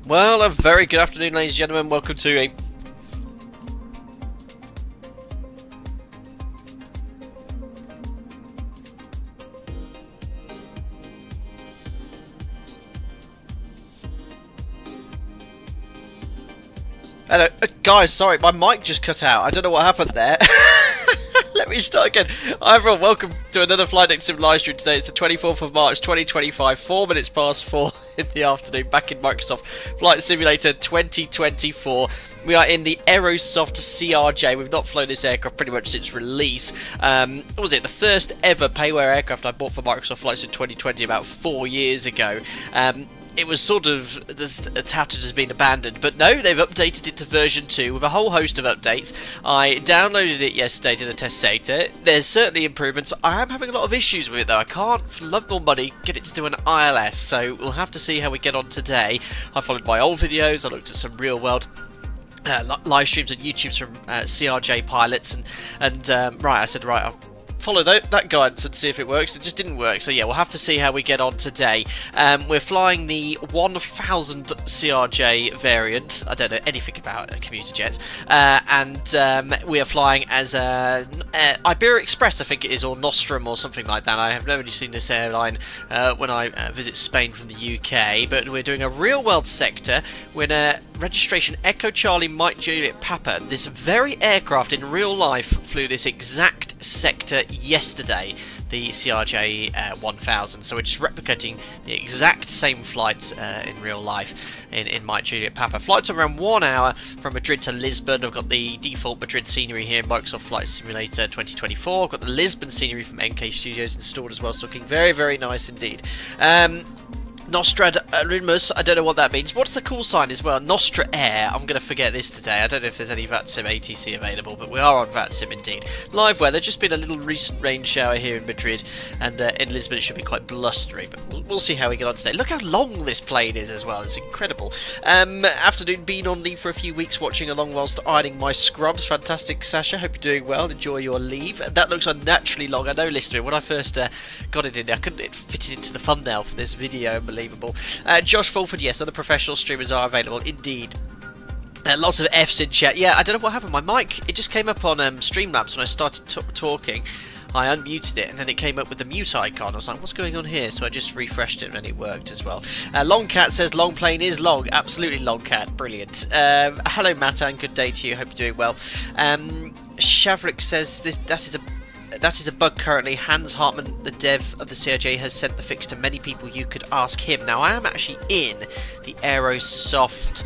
Well, a very good afternoon, ladies and gentlemen. Welcome to a... Hello, guys, sorry, my mic just cut out. I don't know what happened there. Let me start again. Hi everyone, welcome to another Flight Deck Sim live stream today. It's the 24th of March 2025, 4 minutes past 4 in the afternoon, back in Microsoft Flight Simulator 2024. We are in the Aerosoft CRJ. We've not flown this aircraft pretty much since release. What was it? The first ever payware aircraft I bought for Microsoft Flights in 2020, about 4 years ago. It was sort of touted as being abandoned, but no, they've updated it to version 2 with a whole host of updates. I downloaded it yesterday to the test sector. There's certainly improvements. I am having a lot of issues with it though. I can't, for love nor money, get it to do an ILS, so we'll have to see how we get on today. I followed my old videos, I looked at some real world live streams and YouTubes from CRJ pilots, and right, I said, right, I'll follow that guidance and see if it works. It just didn't work, so yeah, we'll have to see how we get on today. We're flying the 1000 CRJ variant. I don't know anything about commuter jets, and we are flying as Iberia Express, I think it is, or Nostrum or something like that. I have never really seen this airline when I visit Spain from the UK, but we're doing a real world sector. We're in a registration Echo Charlie Mike Juliet Papa. This very aircraft in real life flew this exact sector yesterday, the CRJ 1000, so we're just replicating the exact same flight in real life in Mike Juliet Papa. Flights around 1 hour from Madrid to Lisbon. I've got the default Madrid scenery here in Microsoft Flight Simulator 2024. I've got the Lisbon scenery from NK Studios installed as well, so looking very, very nice indeed. Nostradamus, I don't know what that means. What's the call sign as well? Nostra Air. I'm going to forget this today. I don't know if there's any VATSIM ATC available, but we are on VATSIM indeed. Live weather, just been a little recent rain shower here in Madrid, and in Lisbon it should be quite blustery, but we'll see how we get on today. Look how long this plane is as well. It's incredible. Afternoon, been on leave for a few weeks, watching along whilst ironing my scrubs. Fantastic, Sasha. Hope you're doing well. Enjoy your leave. That looks unnaturally long. I know, listener, when I first got it in, I couldn't fit it into the thumbnail for this video. Unbelievable. Josh Fulford, yes, other professional streamers are available indeed. Lots of F's in chat. Yeah, I don't know what happened. My mic, it just came up on Streamlabs when I started talking. I unmuted it and then it came up with the mute icon. I was like, what's going on here? So I just refreshed it and it worked as well. Longcat says long plane is long. Absolutely, Longcat. Brilliant. Hello, Matan. Good day to you. Hope you're doing well. Shavrik says that is a bug currently. Hans Hartman, the dev of the CRJ, has sent the fix to many people. You could ask him. Now, I am actually in the Aerosoft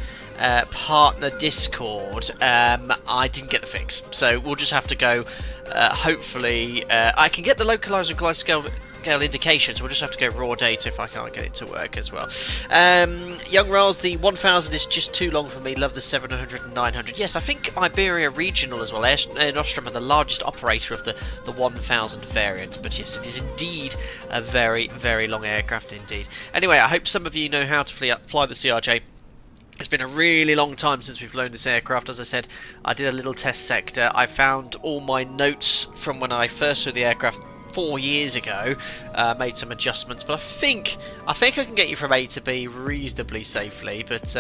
partner Discord. I didn't get the fix, so we'll just have to go. Hopefully, I can get the localizer and glide scale indications. We'll just have to go raw data if I can't get it to work as well. Young Rals, the 1000 is just too long for me. Love the 700 and 900. Yes, I think Iberia Regional as well. Air Nostrum are the largest operator of the 1000 variant. But yes, it is indeed a very, very long aircraft indeed. Anyway, I hope some of you know how to fly the CRJ. It's been a really long time since we've flown this aircraft. As I said, I did a little test sector. I found all my notes from when I first flew the aircraft 4 years ago, made some adjustments, but I think I can get you from A to B reasonably safely, but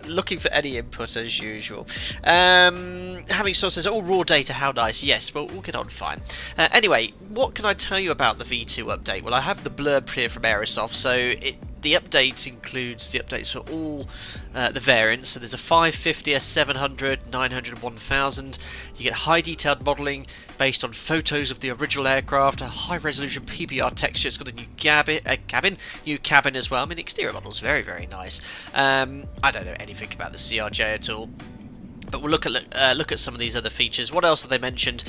looking for any input as usual. Having sources, all raw data, how nice. Yes, well, we'll get on fine. Anyway, what can I tell you about the V2 update? Well, I have the blurb here from Aerosoft, so the update includes the updates for all the variants. So there's a 550, a 700, 900, 1000. You get high detailed modelling based on photos of the original aircraft, a high resolution PBR texture. It's got a new new cabin as well. I mean, the exterior model's very, very nice. I don't know anything about the CRJ at all, but we'll look at some of these other features. What else have they mentioned?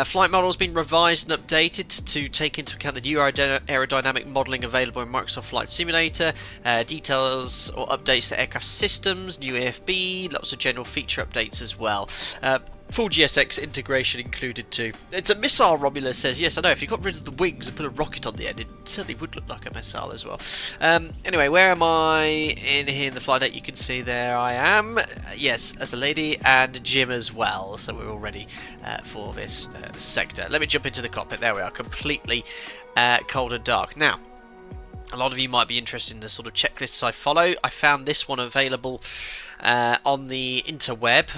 Flight model has been revised and updated to take into account the new aerodynamic modelling available in Microsoft Flight Simulator. Details or updates to aircraft systems, new AFB, lots of general feature updates as well. Full GSX integration included too. It's a missile, Romulus says. Yes, I know. If you got rid of the wings and put a rocket on the end, it certainly would look like a missile as well. Anyway, where am I in here in the flight deck? You can see there I am. Yes, as a lady, and Jim as well. So we're all ready for this sector. Let me jump into the cockpit. There we are, completely cold and dark. Now, A lot of you might be interested in the sort of checklists I follow. I found this one available on the interweb.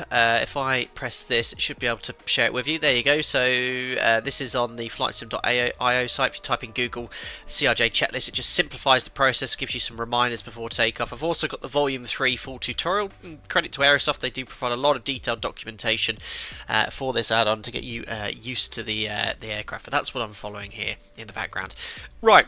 If I press this, it should be able to share it with you. There you go. So this is on the flightsim.io site. If you type in Google CRJ checklist, it just simplifies the process, gives you some reminders before takeoff. I've also got the Volume 3 full tutorial. Credit to Aerosoft, they do provide a lot of detailed documentation for this add-on to get you used to the aircraft. But that's what I'm following here in the background. Right.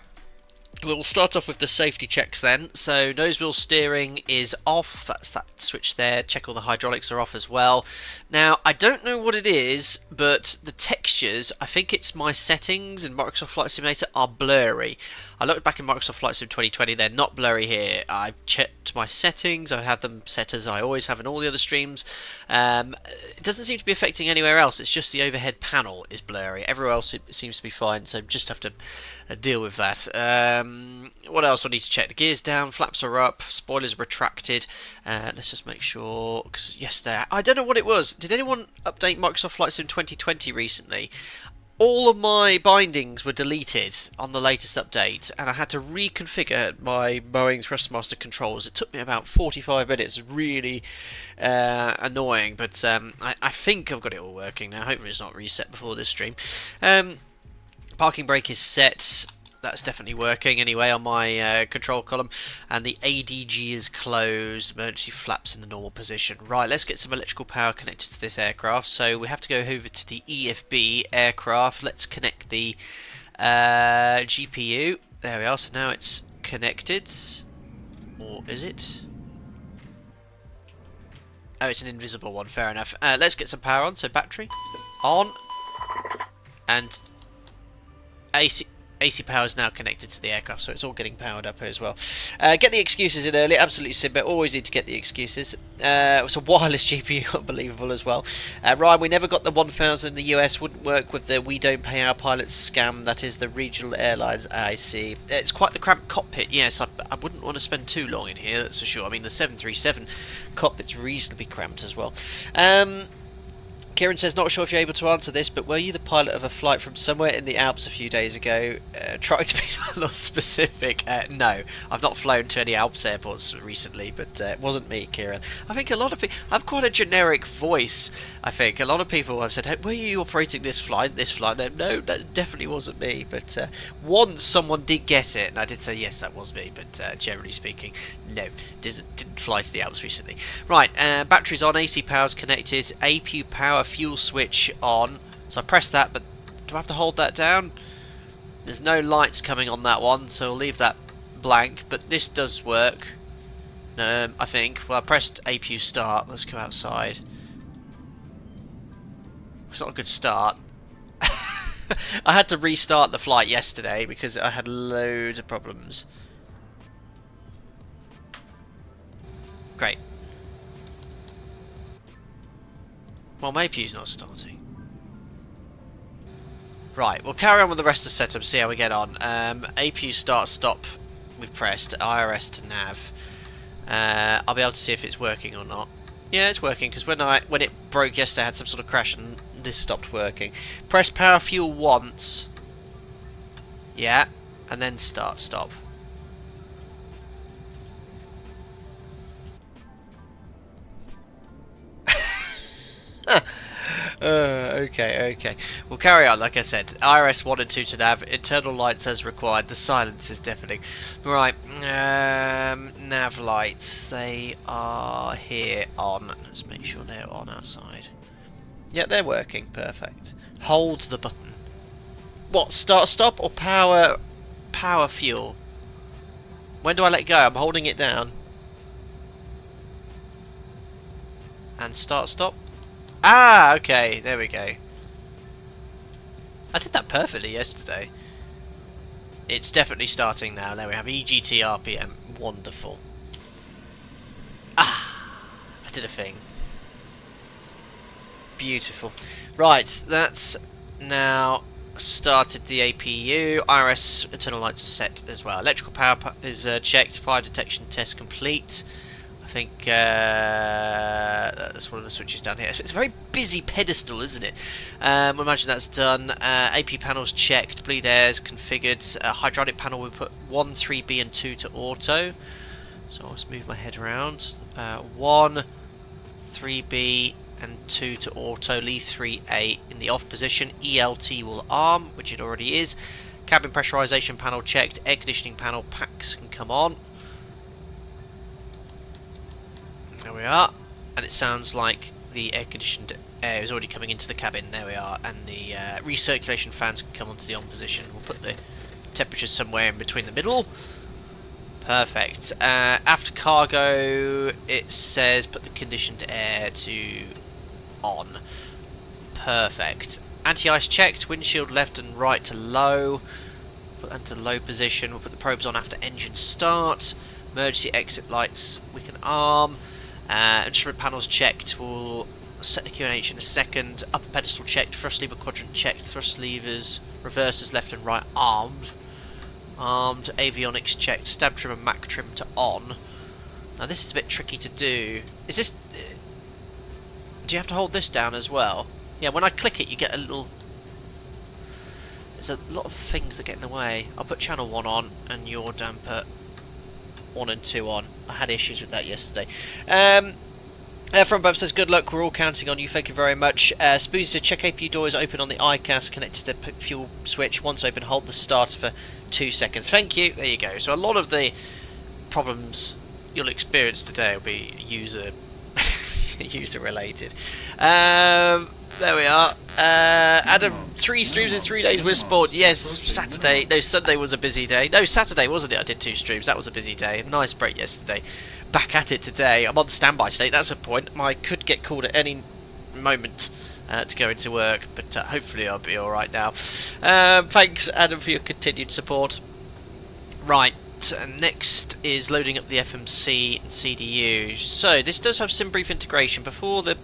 We'll start off with the safety checks then. So nose wheel steering is off. That's that switch there. Check all the hydraulics are off as well. Now, I don't know what it is, but the textures, I think it's my settings in Microsoft Flight Simulator, are blurry. I looked back in Microsoft Flight Sim 2020, they're not blurry here. I've checked my settings, I have them set as I always have in all the other streams. It doesn't seem to be affecting anywhere else, it's just the overhead panel is blurry. Everywhere else it seems to be fine, so just have to deal with that. What else do I need to check? The gear's down, flaps are up, spoilers retracted. Let's just make sure, because yesterday, I don't know what it was. Did anyone update Microsoft Flight Sim 2020 recently? All of my bindings were deleted on the latest update, and I had to reconfigure my Boeing Thrustmaster controls. It took me about 45 minutes, really annoying, but I think I've got it all working now. Hopefully it's not reset before this stream. Parking brake is set. That's definitely working anyway on my control column, and the ADG is closed. Emergency flaps in the normal position. Right, let's get some electrical power connected to this aircraft. So we have to go over to the EFB aircraft. Let's connect the GPU. There we are. So now it's connected, or is it? Oh, it's an invisible one. Fair enough. Let's get some power on. So battery on, and AC power is now connected to the aircraft, so it's all getting powered up as well. Get the excuses in early, absolutely simple. Always need to get the excuses. It's a wireless GPU, unbelievable as well. Ryan, we never got the 1000 in the US, wouldn't work with the we don't pay our pilots scam, that is the regional airlines. I see. It's quite the cramped cockpit, yes, I wouldn't want to spend too long in here, that's for sure. I mean, the 737 cockpit's reasonably cramped as well. Kieran says, not sure if you're able to answer this, but were you the pilot of a flight from somewhere in the Alps a few days ago? Trying to be a little specific. No, I've not flown to any Alps airports recently, but it wasn't me, Kieran. I think a lot of people... I have quite a generic voice, I think. A lot of people have said, hey, were you operating this flight? No, that definitely wasn't me. But once someone did get it, and I did say, yes, that was me, but generally speaking, no, didn't fly to the Alps recently. Right, batteries on, AC power's connected, APU power fuel switch on. So I press that, but do I have to hold that down? There's no lights coming on that one, so I'll leave that blank, but this does work. I think. Well, I pressed APU start. Let's go outside. It's not a good start. I had to restart the flight yesterday because I had loads of problems. Great. Well, my APU's not starting. Right, we'll carry on with the rest of the setup, see how we get on. APU start, stop, we've pressed. IRS to nav. I'll be able to see if it's working or not. Yeah, it's working, because when it broke yesterday, I had some sort of crash and this stopped working. Press power fuel once. Yeah, and then start, stop. Okay. We'll carry on, like I said. IRS 1 and 2 to nav. Internal lights as required. The silence is deafening. Right. Nav lights. They are here on. Let's make sure they're on outside. Yeah, they're working. Perfect. Hold the button. What? Start, stop, or power fuel? When do I let go? I'm holding it down. And start, stop. Ah, okay, there we go. I did that perfectly yesterday. It's definitely starting now. There we have EGT RPM. Wonderful. Ah, I did a thing. Beautiful. Right, that's now started the APU. IRS internal lights are set as well. Electrical power is checked. Fire detection test complete. I think that's one of the switches down here. It's a very busy pedestal, isn't it? We'll imagine that's done. AP panels checked, bleed airs configured. Hydraulic panel, we put 1, 3B and 2 to auto. So I'll just move my head around. 1, 3B and 2 to auto. Leave 3A in the off position. ELT will arm, which it already is. Cabin pressurization panel checked. Air conditioning panel packs can come on. There we are, and it sounds like the air-conditioned air is already coming into the cabin. There we are, and the recirculation fans can come onto the on position. We'll put the temperatures somewhere in between the middle. Perfect. After cargo, it says put the conditioned air to on. Perfect. Anti-ice checked. Windshield left and right to low. Put that to low position. We'll put the probes on after engine start. Emergency exit lights we can arm. Instrument panels checked. We'll set the QNH in a second. Upper pedestal checked. Thrust lever quadrant checked. Thrust levers, reversers left and right armed. Armed. Avionics checked. Stab trim and Mac trim to on. Now this is a bit tricky to do. Is this... do you have to hold this down as well? Yeah, when I click it you get a little... there's a lot of things that get in the way. I'll put channel 1 on and your damper 1 and 2 on. I had issues with that yesterday. From above says good luck, we're all counting on you, thank you very much. Spoozy said check APU door is open on the ICAS, connected to the fuel switch. Once open, hold the starter for 2 seconds. Thank you. There you go. So a lot of the problems you'll experience today will be user related. There we are. Adam, 3 streams in 3 days with sport. Yes, Saturday. No, Sunday was a busy day. No, Saturday wasn't it? I did 2 streams. That was a busy day. Nice break yesterday. Back at it today. I'm on standby state. That's a point. I could get called at any moment to go into work, but hopefully I'll be alright now. Thanks, Adam, for your continued support. Right. Next is loading up the FMC and CDU. So this does have some brief integration. Before the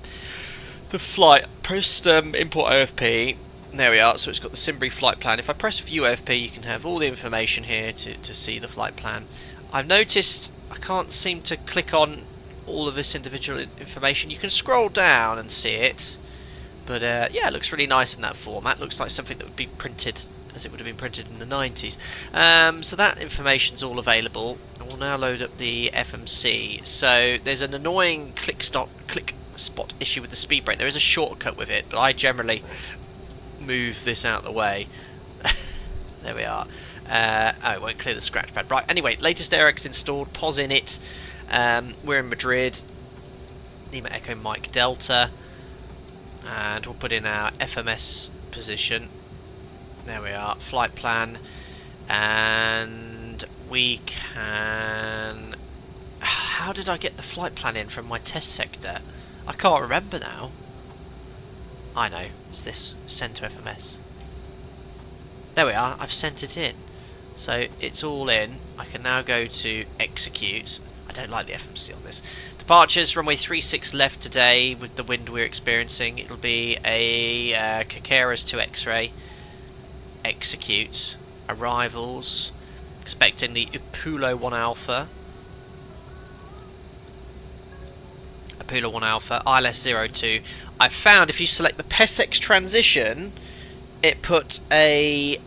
flight, pressed import OFP. There we are. So it's got the Simbury flight plan. If I press view OFP, you can have all the information here to see the flight plan. I've noticed I can't seem to click on all of this individual information. You can scroll down and see it, but yeah, it looks really nice in that format. Looks like something that would be printed as it would have been printed in the 90s. So that information's all available. And we'll now load up the FMC. So there's an annoying click spot issue with the speed brake. There is a shortcut with it, but I generally move this out of the way. There we are. Oh, it won't clear the scratch pad. Right, anyway, latest AirX installed, POS in it. We're in Madrid. Lima Echo Mike Delta. And we'll put in our FMS position. There we are, flight plan. And we can... how did I get the flight plan in from my test sector? I can't remember now. I know, it's this, send to FMS. There we are, I've sent it in. So it's all in. I can now go to execute. I don't like the FMC on this. Departures, runway 36 left today with the wind we're experiencing. It'll be a Caceres to X-ray. Execute. Arrivals. Expecting the Upulo 1 Alpha. Upulo 1 Alpha. ILS 02. I found if you select the PESEX transition, it put a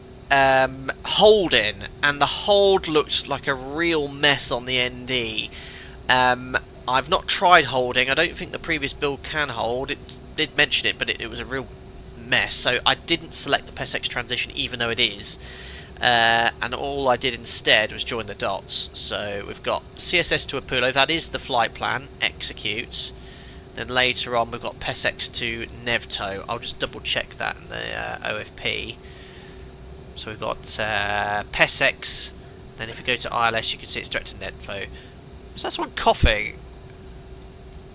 hold in, and the hold looked like a real mess on the ND. I've not tried holding. I don't think the previous build can hold. It did mention it, but it was a real mess. So I didn't select the PESEX transition, even though it is. And all I did instead was join the dots. So we've got CSS to Apollo. That is the flight plan. Execute. Then later on we've got PESEX to Nevto. I'll just double check that in the OFP. So we've got PESEX. Then if we go to ILS, you can see it's direct to Nevto. Is that someone coughing?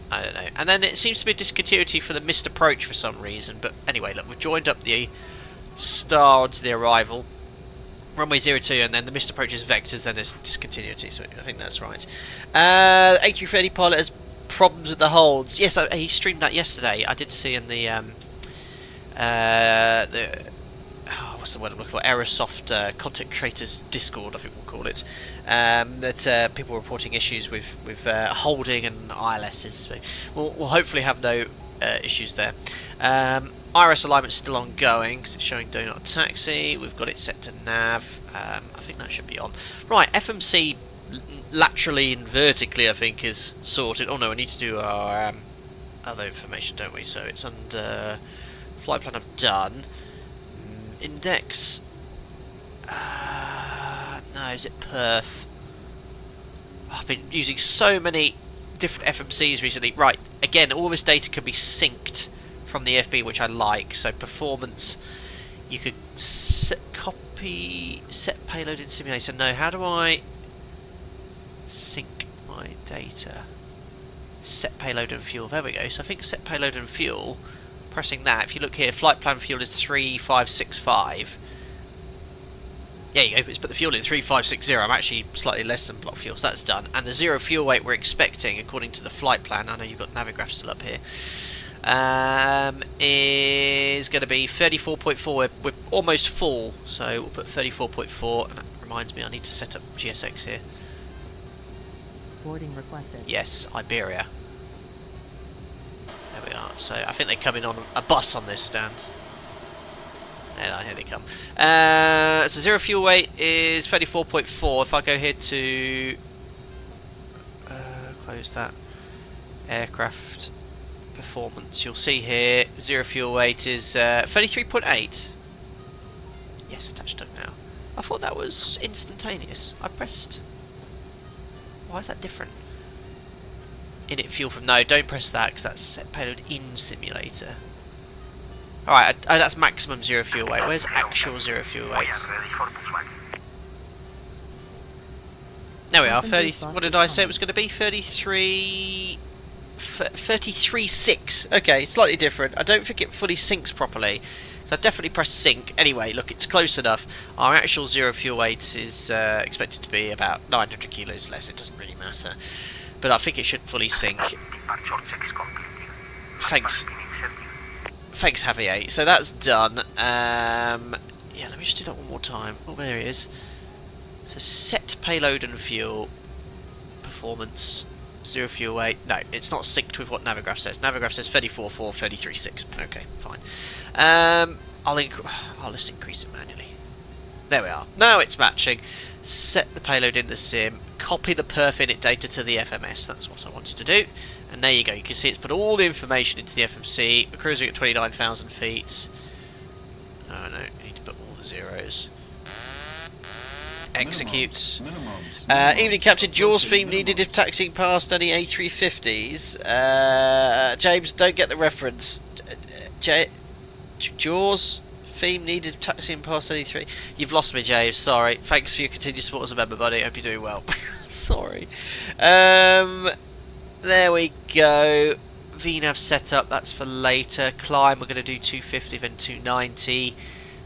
I don't know. And then it seems to be a discontinuity for the missed approach for some reason. But anyway, look, we've joined up the star onto the arrival. Runway 02, and then the missed approach is vectors, then there's discontinuity. So I think that's right. A330 pilot has problems with the holds. Yes, he streamed that yesterday. I did see in the what's the word I'm looking for? Aerosoft Content Creators Discord, I think we'll call it. That people reporting issues with holding and ILSs. We'll hopefully have no issues there. IRS alignment's still ongoing because it's showing do not taxi. We've got it set to nav. I think that should be on. Right, FMC laterally and vertically I think is sorted. Oh no, we need to do our other information, don't we? So it's under flight plan I've done. Index. No, is it Perth? I've been using so many different FMCs recently. Right, again, all this data can be synced from the FB, which I like. So performance, you could set payload in simulator. No, how do I sync my data? Set payload and fuel. There we go. So I think set payload and fuel. Pressing that. If you look here, flight plan fuel is 3565. There you go. It's put the fuel in 3560. I'm actually slightly less than block fuel, so that's done. And the zero fuel weight we're expecting, according to the flight plan. I know you've got Navigraph still up here. Is going to be 34.4. We're almost full, so we'll put 34.4. And that reminds me, I need to set up GSX here. Boarding requested. Yes, Iberia. There we are. So I think they're coming on a bus on this stand. Here they come. So zero fuel weight is 34.4. If I go here to close that aircraft performance, you'll see here zero fuel weight is 33.8. Yes, attached to now. I thought that was instantaneous. I pressed. Why is that different? Init fuel from no. Don't press that because that's set payload in simulator. Alright, that's maximum zero fuel weight. Where's actual zero fuel weight? There we are. 30. What did I say it was going to be? 33.6. Okay, slightly different. I don't think it fully syncs properly. So I definitely pressed sync. Anyway, look, it's close enough. Our actual zero fuel weight is expected to be about 900 kilos less. It doesn't really matter. But I think it should fully sync. Thanks, Javier. So that's done. Yeah, let me just do that one more time. Oh, there it is. So set payload and fuel. Performance. Zero fuel weight. No, it's not synced with what Navigraph says. Navigraph says 34.4, 33.6. Okay, fine. I'll just increase it manually. There we are. Now it's matching. Set the payload in the sim. Copy the perf init data to the FMS. That's what I wanted to do. And there you go. You can see it's put all the information into the FMC. We're cruising at 29,000 feet. Oh no, you need to put all the zeros. Execute. Evening Captain, Jaws theme needed if taxiing past any A350s. James, don't get the reference. Jaws theme needed taxiing past any 3. You've lost me, James. Sorry. Thanks for your continued support as a member, buddy. Hope you're doing well. Sorry. There we go. VNAV setup. That's for later. Climb. We're going to do 250 then 290.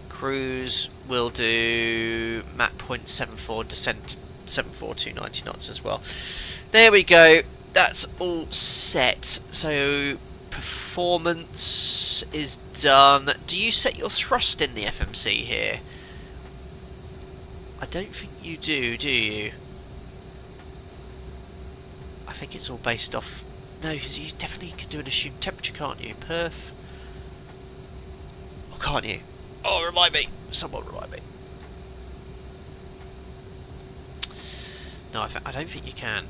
Cruise. We'll do map point 74, descent 74, 290 knots as well. There we go. That's all set. So performance is done. Do you set your thrust in the FMC here? I don't think you do you? I think it's all based off. No, because you definitely can do an assumed temperature, can't you? Perf. Or can't you? Oh, remind me. Someone remind me. No, I don't think you can.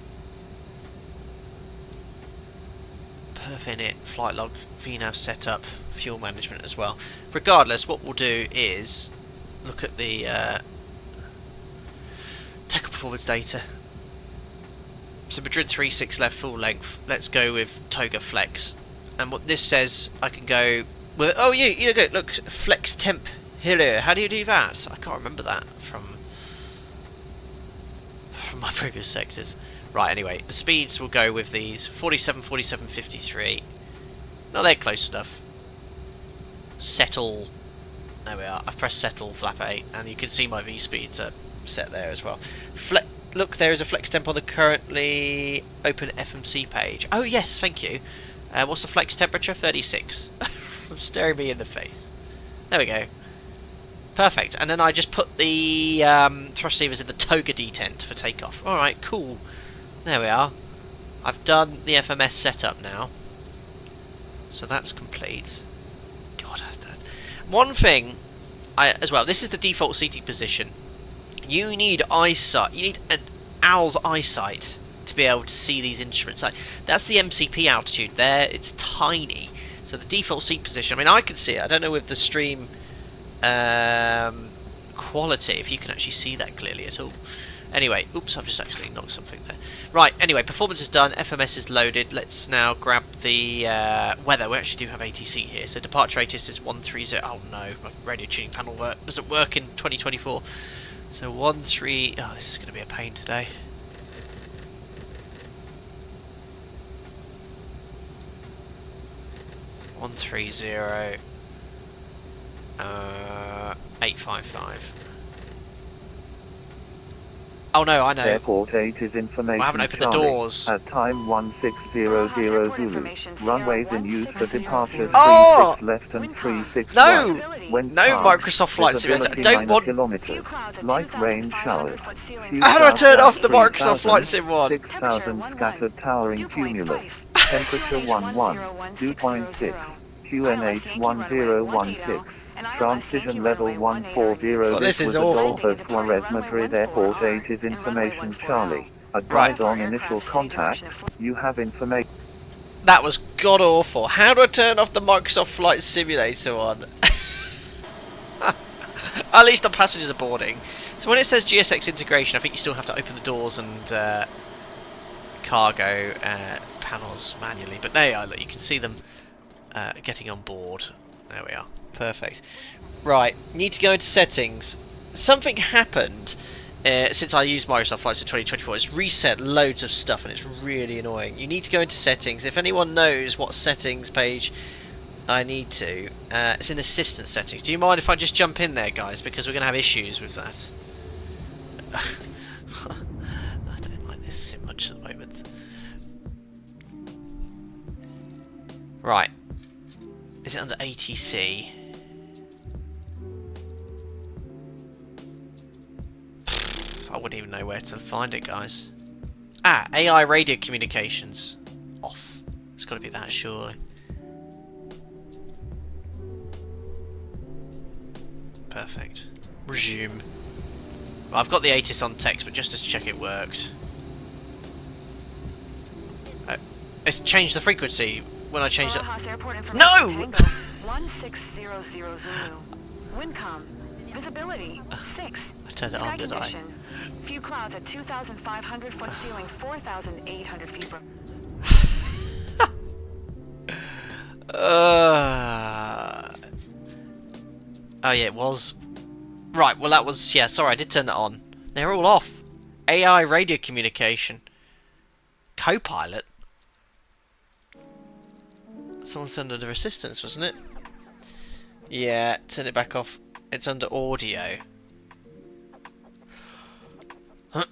Perf init, flight log, VNAV setup, fuel management as well. Regardless, what we'll do is look at the tackle performance data. So Madrid 3.6 left full length. Let's go with Toga Flex. And what this says, I can go. Well, oh, you go. Look, flex temp here. How do you do that? I can't remember that from my previous sectors. Right. Anyway, the speeds will go with these 47, 47, 53. No, they're close enough. Settle. There we are. I've pressed settle flap 8, and you can see my V speeds are set there as well. Look, there is a flex temp on the currently open FMC page. Oh yes, thank you. What's the flex temperature? 36. Staring me in the face. There we go. Perfect. And then I just put the thrust receivers in the toga detent for takeoff. Alright, cool. There we are. I've done the FMS setup now. So that's complete. God, one thing as well, this is the default seating position. You need eyesight. You need an owl's eyesight to be able to see these instruments. That's the MCP altitude there. It's tiny. So the default seat position, I mean, I can see it. I don't know with the stream quality if you can actually see that clearly at all. Anyway, oops, I've just actually knocked something there. Right, anyway, performance is done, FMS is loaded. Let's now grab the weather. We actually do have ATC here. So departure ATIS is 130. Oh no, my radio tuning panel doesn't work in 2024. So 13. Oh, this is going to be a pain today. One 130 855. Oh no, I know. Airport 8 is information. I haven't opened Charlie. the doors. At time 1600 Zulu. Runways in use for departure 36 left and 36 no! right. When No Microsoft Flight Simulator. I don't want... kilometers. Light rain showers. How do I turn off the Microsoft Flight Sim one? 6,000 scattered towering cumulus. Temperature 11. Dew point 6. QNH 1016. Transition level 140. Well, this is awful. Adolfo Suarez Madrid Airport 8 is information Charlie. Advise on initial contact. You have information. That was god awful. How do I turn off the Microsoft Flight Simulator one? At least the passengers are boarding. So when it says GSX integration, I think you still have to open the doors and cargo panels manually. But there you are, look, you can see them getting on board. There we are. Perfect. Right, need to go into settings. Something happened since I used Microsoft Flight Sim 2024. It's reset loads of stuff and it's really annoying. You need to go into settings. If anyone knows what settings page I need to, it's in assistant settings. Do you mind if I just jump in there, guys? Because we're going to have issues with that. I don't like this so much at the moment. Right. Is it under ATC? I wouldn't even know where to find it, guys. Ah, AI radio communications. Off. It's got to be that, surely. Perfect. Resume. Well, I've got the ATIS on text, but just to check it worked. It's changed the frequency when I changed it. No! 1600 Zulu. Windcom. Visibility 6. I turned it on, did I? Few clouds at 2,500 foot ceiling, 4,800 feet. Oh yeah, it was. Right, well that was, yeah, sorry, I did turn that on. They're all off. AI radio communication. Copilot? Someone's under the assistance, wasn't it? Yeah, turn it back off. It's under audio. Here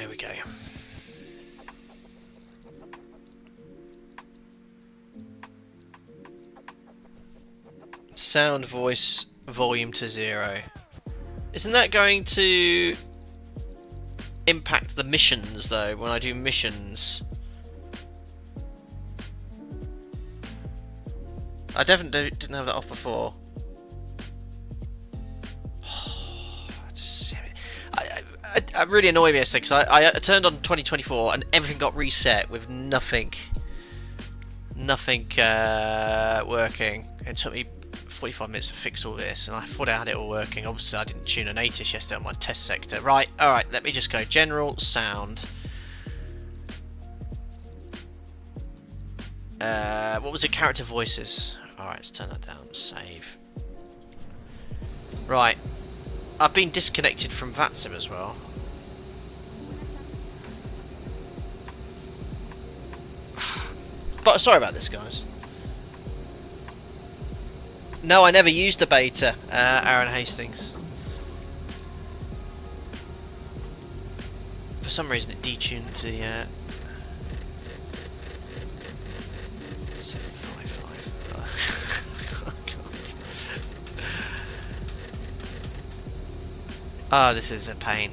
we go. Sound, voice, volume to 0. Isn't that going to impact the missions, though, when I do missions? I definitely didn't have that off before. I really annoy me yesterday because I turned on 2024 and everything got reset with nothing working. It took me 45 minutes to fix all this, and I thought I had it all working. Obviously, I didn't tune an ATIS yesterday on my test sector. Right, alright, let me just go general sound. What was it? Character voices. Alright, let's turn that down. Save. Right. I've been disconnected from VATSIM as well. But sorry about this, guys. No, I never used the beta, Aaron Hastings. For some reason it detuned the 755. Oh, God. Oh, this is a pain.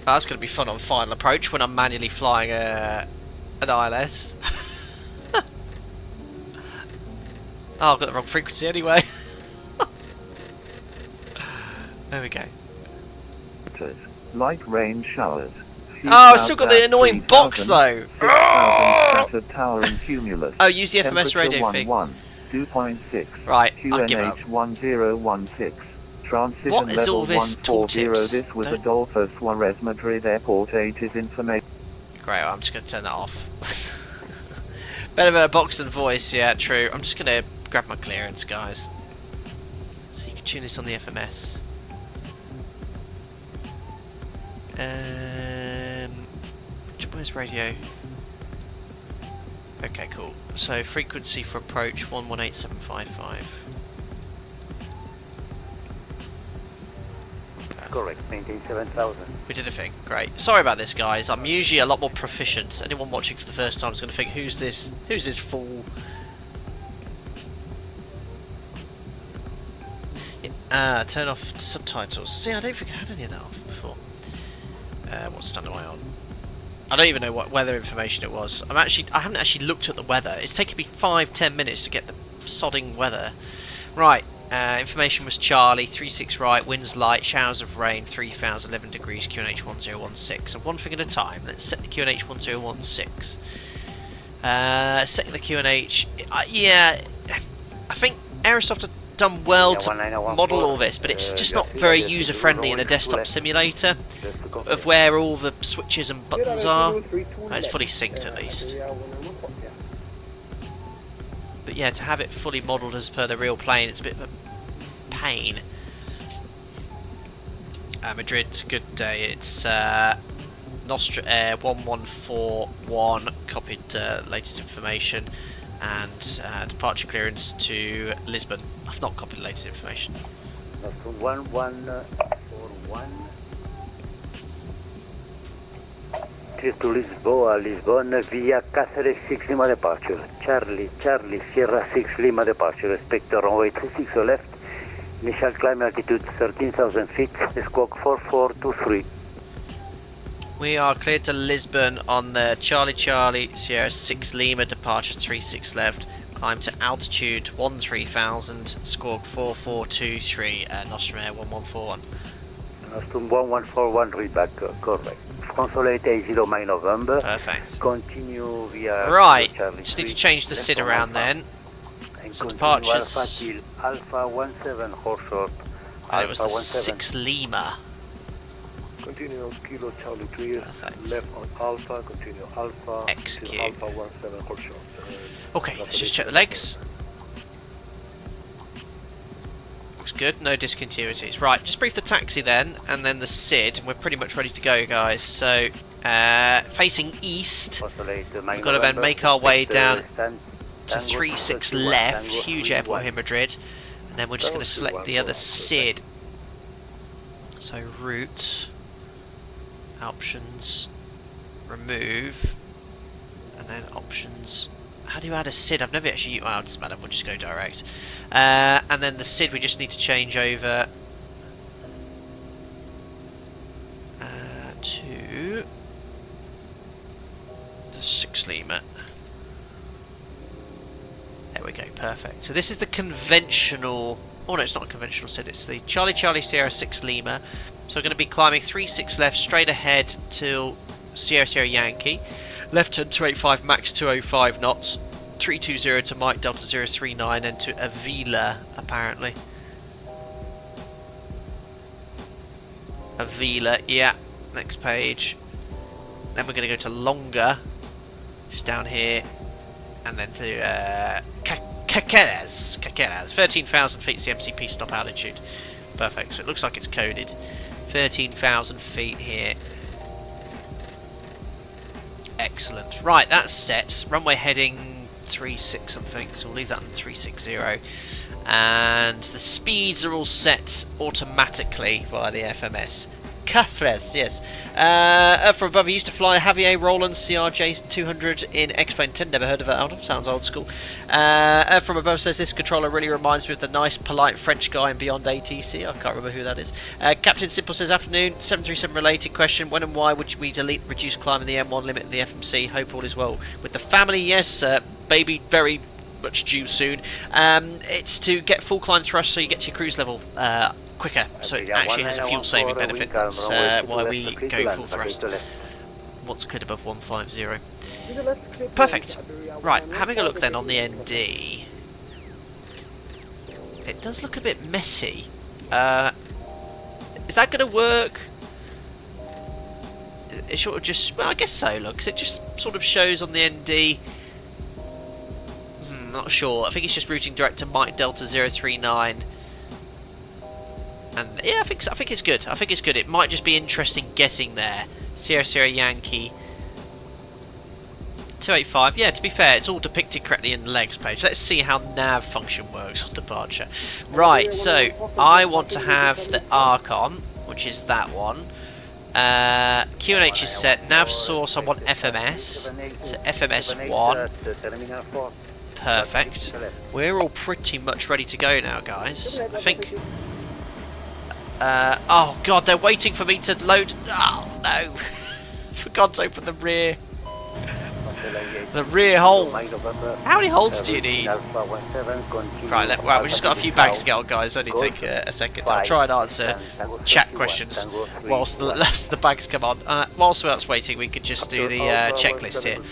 Oh, that's going to be fun on final approach when I'm manually flying an ILS. Oh, I've got the wrong frequency anyway. There we go. Light rain showers. Oh, I've still got the annoying box though. 6,000 scattered tower and cumulus. Oh, use the FMS radio thing. 2.6. Right, I'll give up. QNH 1016. Transition What is level all this 140. tooltips? This was Don't- Adolfo Suarez, Madrid Airport 8 is information. Great, well, I'm just going to turn that off. Better than a box than voice, yeah, true. I'm just going to grab my clearance, guys. So you can tune this on the FMS. Where's radio? Okay, cool. So frequency for approach 118755. Correct, maintain 7,000. We did a thing. Great. Sorry about this, guys. I'm usually a lot more proficient. Anyone watching for the first time is going to think, who's this? Who's this fool? Yeah, turn off subtitles. See, I don't think I had any of that off before. What stand am I on? I don't even know what weather information it was. I haven't actually looked at the weather. It's taken me 5-10 minutes to get the sodding weather. Right. Information was Charlie, 36 right, winds light, showers of rain, 3,000, 11 degrees, QNH 1016. So one thing at a time. Let's set the QNH 1016. Setting the QNH, yeah, I think Aerosoft have done well to model all this, but it's just not very user friendly in a desktop simulator of where all the switches and buttons are. It's fully synced at least. But yeah, to have it fully modelled as per the real plane, it's a bit of a pain. Madrid, good day. It's Nostra Air 1141, copied latest information, and departure clearance to Lisbon. I've not copied the latest information. Nostrum 1141. Clear to Lisbon via Cáceres 6 Lima departure. Charlie, Sierra 6 Lima departure. Expect runway 36 left. Initial climb altitude 13,000 feet. Squawk 4423. We are cleared to Lisbon on the Charlie, Sierra 6 Lima departure 36 left. Climb to altitude 13,000. Squawk 4423. Nostrum Air 1141. Nostrum 1141 readback, correct. Consolate A0 my November. Perfect. Continue via Right, Charlie just need to 3, change the SID around then. and So continue departures. Alpha till Alpha 17 horse short. And it was the Alpha 17. 6 Lima. Continue Kilo Charlie 3, Perfect. left on Alpha, continue Alpha, Execute. to Alpha 17 horse short. Okay, let's just check the legs. Looks good, no discontinuities. Right, just brief the taxi then, and then the SID, and we're pretty much ready to go, guys. So, facing east, we've got to then make our way down to 36 left, huge airport here in Madrid, and then we're just going to select the other SID. So, route, options, remove, and then options. How do you add a SID? I've never actually. Well, it doesn't matter. We'll just go direct. And then the SID, we just need to change over to the 6 Lima. There we go. Perfect. So this is the conventional. Oh no, it's not a conventional SID. It's the Charlie Sierra 6 Lima. So we're going to be climbing 36 left, straight ahead till Sierra Yankee. Left turn 285, max 205 knots. 320 to Mike Delta 039 and to Avila, apparently. Avila, yeah. Next page. Then we're going to go to Longa, just down here, and then to Caqueras. 13,000 feet is the MCP stop altitude. Perfect. So it looks like it's coded. 13,000 feet here. Excellent. Right, that's set. Runway heading 36, I think. So we'll leave that on 360. And the speeds are all set automatically via the FMS. Cáceres, yes. From above, he used to fly Javier Roland CRJ 200 in X-Plane 10. Never heard of that, Adam. Sounds old school. From above says this controller really reminds me of the nice, polite French guy in Beyond ATC. I can't remember who that is. Captain Simple says, afternoon. 737 related question. When and why would we delete reduced climb in the M1 limit of the FMC? Hope all is well with the family. Yes, baby, very much due soon. It's to get full climb thrust so you get to your cruise level quicker, so it actually has a fuel saving benefit. That's why we go full thrust. What's good above 150? Perfect. Right, having a look then on the ND. It does look a bit messy. Is that going to work? It sort of just, well, I guess so, look, 'cause it just sort of shows on the ND. Not sure. I think it's just routing direct to Mike Delta 039. And yeah, I think it's good. I think it's good. It might just be interesting getting there. Sierra Sierra Yankee 285. Yeah, to be fair, it's all depicted correctly in the legs page. Let's see how nav function works on departure. Right, so I want to have the arc on, which is that one. QNH is set. Nav source, I want FMS. So FMS 1. Perfect. We're all pretty much ready to go now, guys. I think... oh god, they're waiting for me to load. Oh no! Forgot to open the rear. The rear holds. How many holds do you need? Right, well, we've just got a few bags to get on, guys. Only take a second. I'll try and answer chat questions whilst the bags come on. Whilst that's waiting, we could just do the checklist here.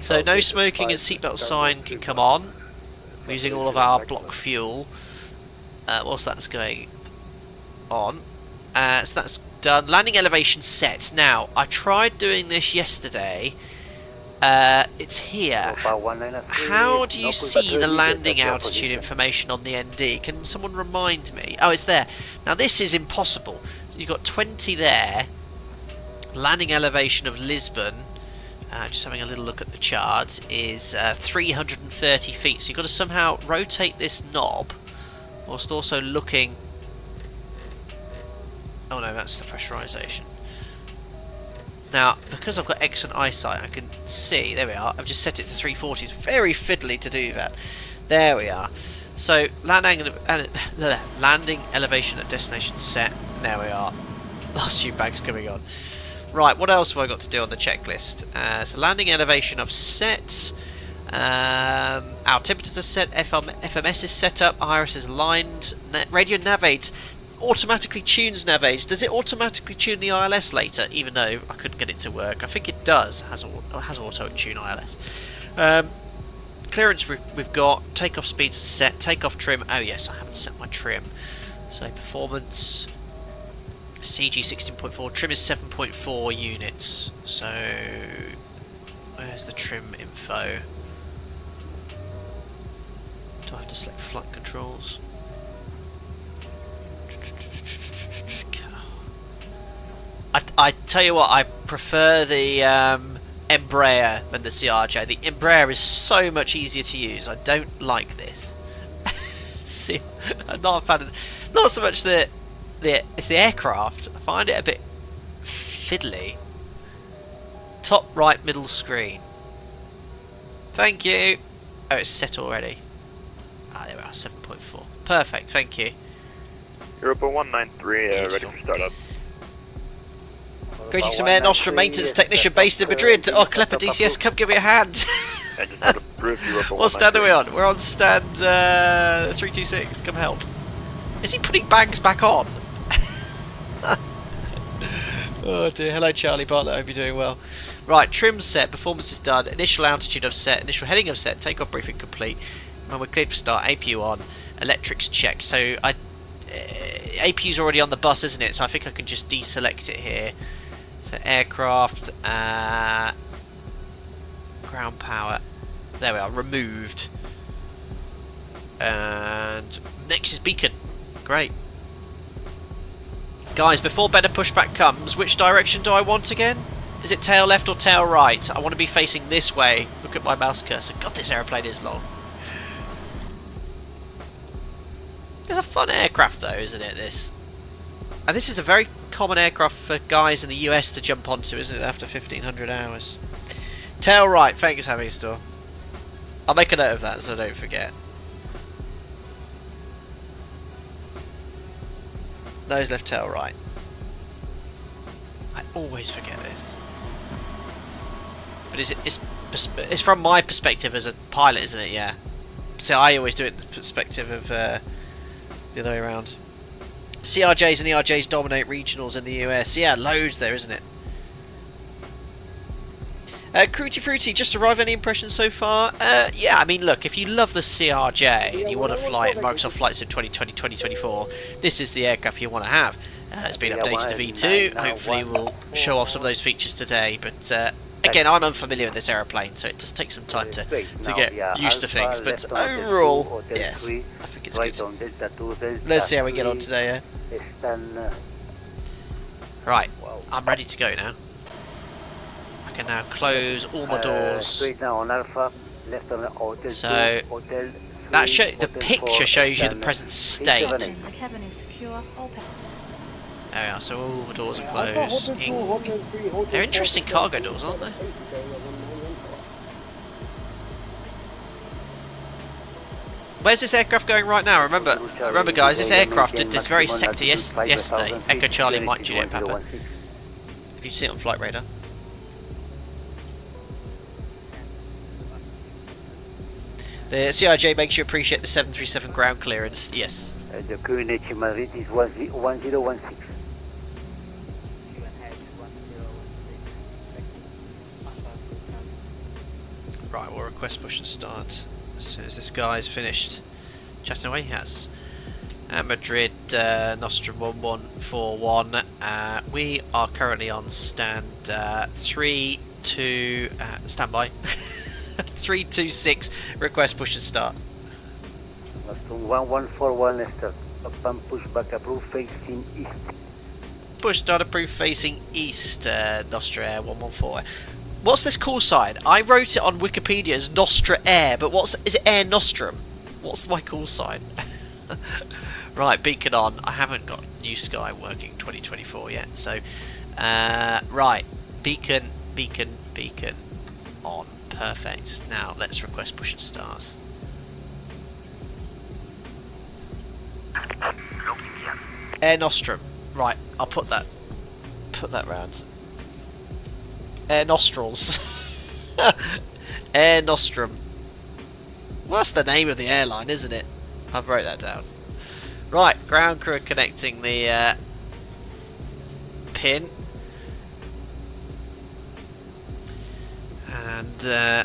So no smoking and seatbelt sign can come on. We're using all of our block fuel. Whilst that's going on. So that's done. Landing elevation set. Now, I tried doing this yesterday. It's here. How do you see the landing altitude information on the ND? Can someone remind me? Oh, it's there. Now, this is impossible. So you've got 20 there. Landing elevation of Lisbon, just having a little look at the chart, is 330 feet. So you've got to somehow rotate this knob whilst also looking... Oh no, that's the pressurization. Now, because I've got excellent eyesight, I can see, there we are, I've just set it to 340. It's very fiddly to do that. There we are. So, landing elevation at destination set. There we are. Last few bags coming on. Right, what else have I got to do on the checklist? So, landing elevation of set. Our temperatures are set. FMS is set up. Iris is aligned. Radio navigate. Automatically tunes navigate. Does it automatically tune the ILS later, even though I couldn't get it to work? I think it does. It has auto tune ILS. Clearance we've got. Takeoff speed is set. Takeoff trim. Oh yes, I haven't set my trim. So performance. CG 16.4. Trim is 7.4 units. So where's the trim info? Do I have to select flight controls? I tell you what, I prefer the Embraer than the CRJ. The Embraer is so much easier to use. I don't like this. See, I'm not a fan of. Not so much it's the aircraft. I find it a bit fiddly. Top right middle screen. Thank you. Oh, it's set already. Ah, there we are. 7.4. Perfect. Thank you. Europa 193, ready for startup. Greetings from Air Nostrum, maintenance technician based in Madrid. Oh, Klepper DCS, come give me a hand. What stand are we on? We're on stand 326. Come help. Is he putting bags back on? Oh dear. Hello, Charlie Bartlett. I hope you're doing well. Right, trim set. Performance is done. Initial altitude of set. Initial heading of set. Takeoff briefing complete. When we're cleared for start, APU on. Electrics checked. So APU's already on the bus, isn't it? So I think I can just deselect it here. So aircraft, ground power. There we are, removed. And next is beacon. Great. Guys, before better pushback comes, which direction do I want again? Is it tail left or tail right? I want to be facing this way. Look at my mouse cursor. God, this aeroplane is long. It's a fun aircraft though, isn't it, this? And this is a very common aircraft for guys in the US to jump onto, isn't it, after 1500 hours? Tail right, thanks, Hammy Store. I'll make a note of that so I don't forget. Nose left, tail right. I always forget this. But it's from my perspective as a pilot, isn't it? Yeah. So I always do it in the perspective of the other way around. CRJs and ERJs dominate regionals in the US. Yeah, loads there, isn't it? Cruity Fruity, just arrived. Any impressions so far? Yeah, I mean, look, if you love the CRJ and you want to fly in Microsoft Flight Sim 2020, 2024, this is the aircraft you want to have. It's been updated to V2. Hopefully we'll show off some of those features today, but again, I'm unfamiliar with this aeroplane, so it does take some time to get used to things, but overall, yes, I think it's good. Let's see how we get on today, yeah? Right, I'm ready to go now. I can now close all my doors. So that the picture shows you the present state. There we are, so all the doors are closed. They're interesting cargo doors, aren't they? Where's this aircraft going right now? Remember guys, this aircraft did this very sector yesterday. Echo Charlie Mike Juliet Papa. If you see it on Flight Radar. The CRJ makes you appreciate the 737 ground clearance. Yes. The QNH Madrid is 1016. Right, we'll request push and start as soon as this guy's finished chatting away. He has. Madrid, Nostrum 1141. We are currently on stand 3 2 standby. 326. Request push and start. Nostrum 1141 start. Push back approved facing east. Push start approved facing east. Nostra Air 114. What's this call sign? I wrote it on Wikipedia as Nostra Air, but is it Air Nostrum? What's my call sign? Right, beacon on. I haven't got New Sky working 2024 yet, so right, beacon on. Perfect. Now let's request push and start. Air Nostrum. Right, I'll put that round. Air nostrils. Air Nostrum. Well, that's the name of the airline, isn't it? I've wrote that down. Right, ground crew are connecting the pin. And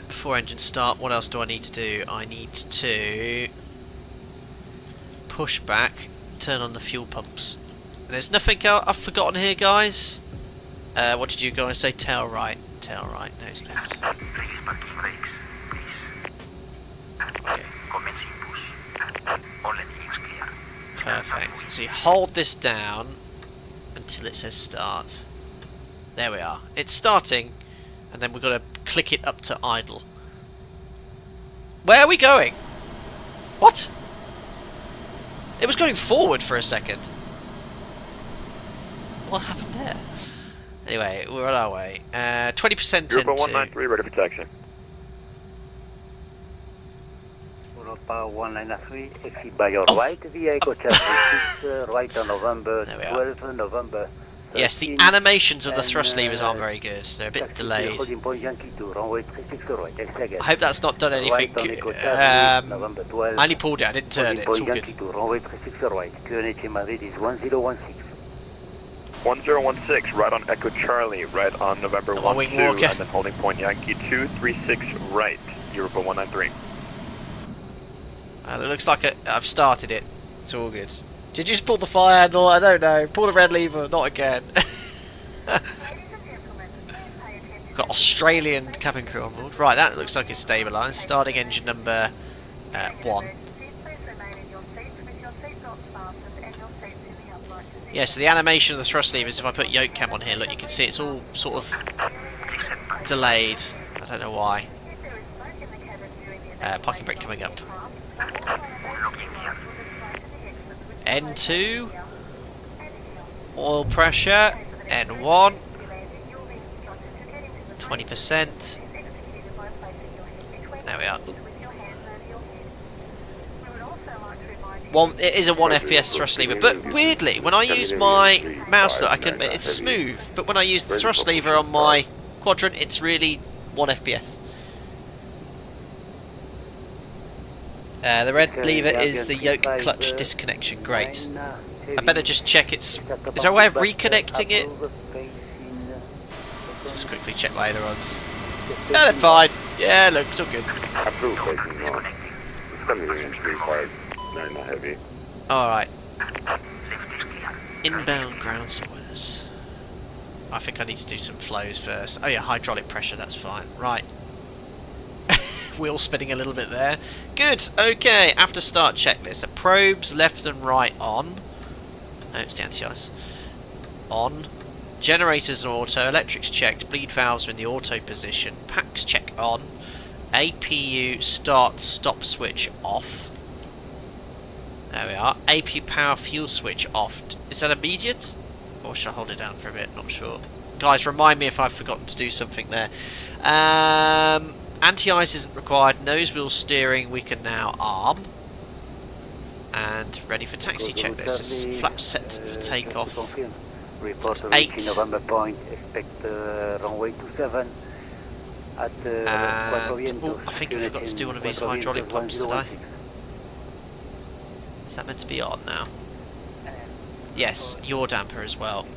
before engine start, what else do I need to do? I need to push back, turn on the fuel pumps. And there's nothing I've forgotten here, guys. What did you guys say? Tail right, nose left. Okay. Perfect. So you hold this down until it says start. There we are. It's starting, and then we've got to click it up to idle. Where are we going? What? It was going forward for a second. What happened there? Anyway, we're on our way. 20% into... Europa 193, ready for taxi. Europa 193, exit by your right via Echo Charlie 6, right on November 12, November 13, yes, the animations of the thrust levers aren't very good. They're a bit delayed. I hope that's not done anything. I only pulled it, I didn't turn it. It's all good. Runway 36 right, QNH Madrid is 1016. 1016, right on Echo Charlie, right on November 12, and then holding point Yankee 236 right, Europa 193. It looks like I've started it. It's all good. Did you just pull the fire handle? I don't know. Pull the red lever. Not again. Got Australian cabin crew on board. Right, that looks like it's stabilised. Starting engine number 1. Yeah, so the animation of the thrust levers, if I put yoke cam on here, look, you can see it's all sort of delayed. I don't know why. Parking brake coming up. N2. Oil pressure, N1. 20%. There we are. It is a 1 FPS thrust lever, but weirdly, when I use my mouse, it's smooth. But when I use the thrust lever on my quadrant, it's really 1 FPS. The red lever is the yoke clutch disconnection. Great. I better just check it's. Is there a way of reconnecting it? Let's just quickly check my ailerons. Yeah, they're fine. Yeah, look, it's all good. Alright. Inbound ground spoilers. I think I need to do some flows first. Oh yeah, hydraulic pressure, that's fine. Right. Wheel spinning a little bit there. Good, okay, after start checklist. The probes left and right on. No, it's the anti-ice. On. Generators and auto. Electrics checked. Bleed valves are in the auto position. Packs check on. APU start stop switch off. There we are. AP power fuel switch off. Is that immediate? Or should I hold it down for a bit? Not sure. Guys, remind me if I've forgotten to do something there. Anti-ice isn't required. Nose wheel steering we can now arm. And ready for taxi checklist. Flaps set for takeoff. Report 8. November point. Expect runway 27 at oh, I think I forgot to do one of these hydraulic pumps today. Is that meant to be on now? Yes, your damper as well.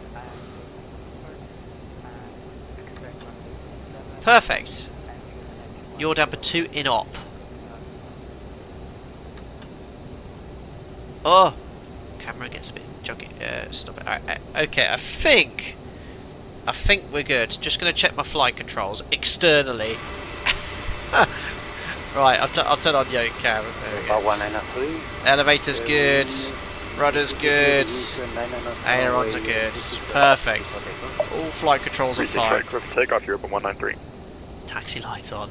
Perfect. Your damper 2 in op. Oh! Camera gets a bit joggy. Stop it. Alright, okay, I think we're good. Just going to check my flight controls externally. Right, I'll turn on yoke cam. Elevator's good. Rudder's good. Ailerons are good. Perfect. All flight controls are fine. Takeoff Europe 193. Taxi light on.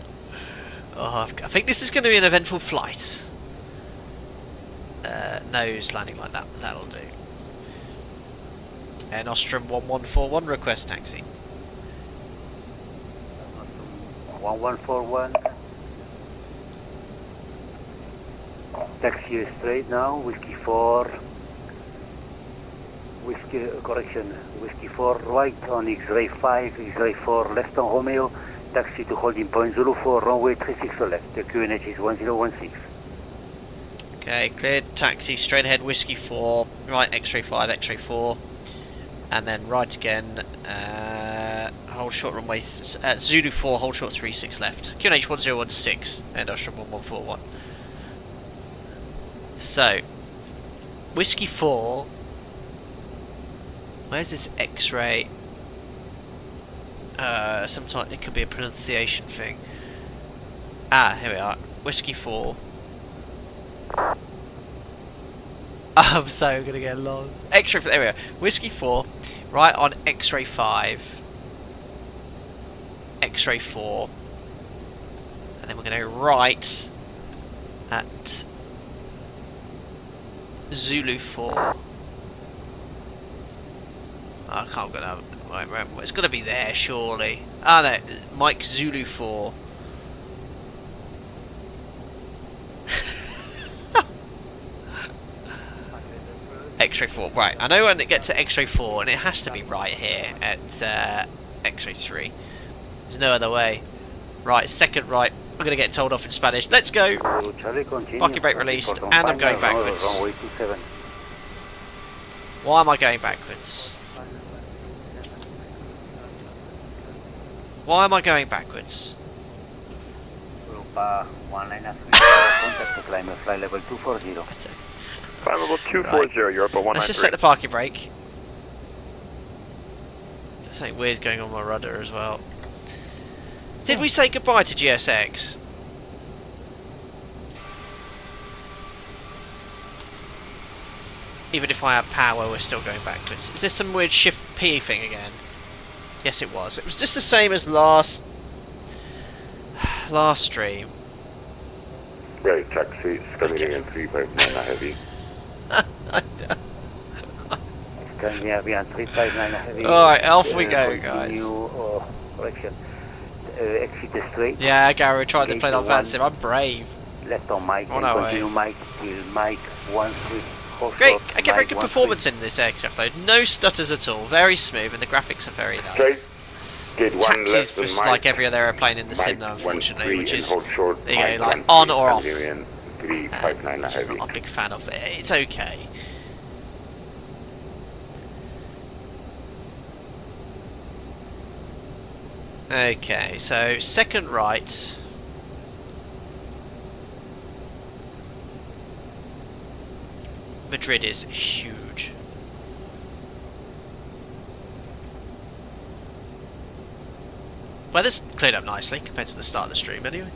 Oh, I think this is going to be an eventful flight. Nose landing like that. That'll do. Air Nostrum 1141 request taxi. 1141. Taxi straight now. Whiskey 4. Whiskey 4 right on X-ray 5. X-ray 4 left on Romeo. Taxi to holding point Zulu 4. Runway 36 left. The QNH is 1016. Okay, cleared. Taxi straight ahead. Whiskey 4 right. X-ray 5. X-ray 4. And then right again, hold short runway, Zulu 4, hold short 36 left. QNH 1016, Air Nostrum 1141. So, Whiskey 4, where's this X-ray? Sometimes it could be a pronunciation thing. Ah, here we are. Whiskey 4. I'm so gonna get lost. X-ray, there we go. Whiskey 4, right on X-ray 5. X-ray 4. And then we're gonna go right at Zulu 4. I can't go down. It's gotta be there, surely. Ah, no. Mike Zulu 4. X-ray 4, right, I know when it gets to X-ray 4 and it has to be right here at X-ray 3. There's no other way. Right, second right, I'm going to get told off in Spanish. Let's go! Parking brake released and I'm going backwards. Why am I going backwards? Why am I going backwards? Climbable 240, right. Europe 193. Let's just set the parking brake. There's something weird going on my rudder as well. Did we say goodbye to GSX? Even if I have power, we're still going backwards. Is this some weird shift P thing again? Yes, it was. It was just the same as last stream. Right, taxi, scanning in 359 heavy. Scandinavian 359 heavy. Alright, off we go, guys. Continue, correction. Exit straight. Yeah, Gary, tried to Gate play on one. VATSIM. I'm brave. Left on Mike On and our continue way. Mike till Mike 13. Great, I get very good performance in this aircraft though. No stutters at all. Very smooth, and the graphics are very nice. Straight. Gate 1 Taxis left and just Mike. like every other airplane in the sim though, Mike unfortunately, 13 which and is, hold short. there you go, Mike like on 13 or off. Scandinavian 359 Which is heavy. not a big fan of, but it's okay. Okay, so second right. Madrid is huge. Weather's cleared up nicely compared to the start of the stream anyway.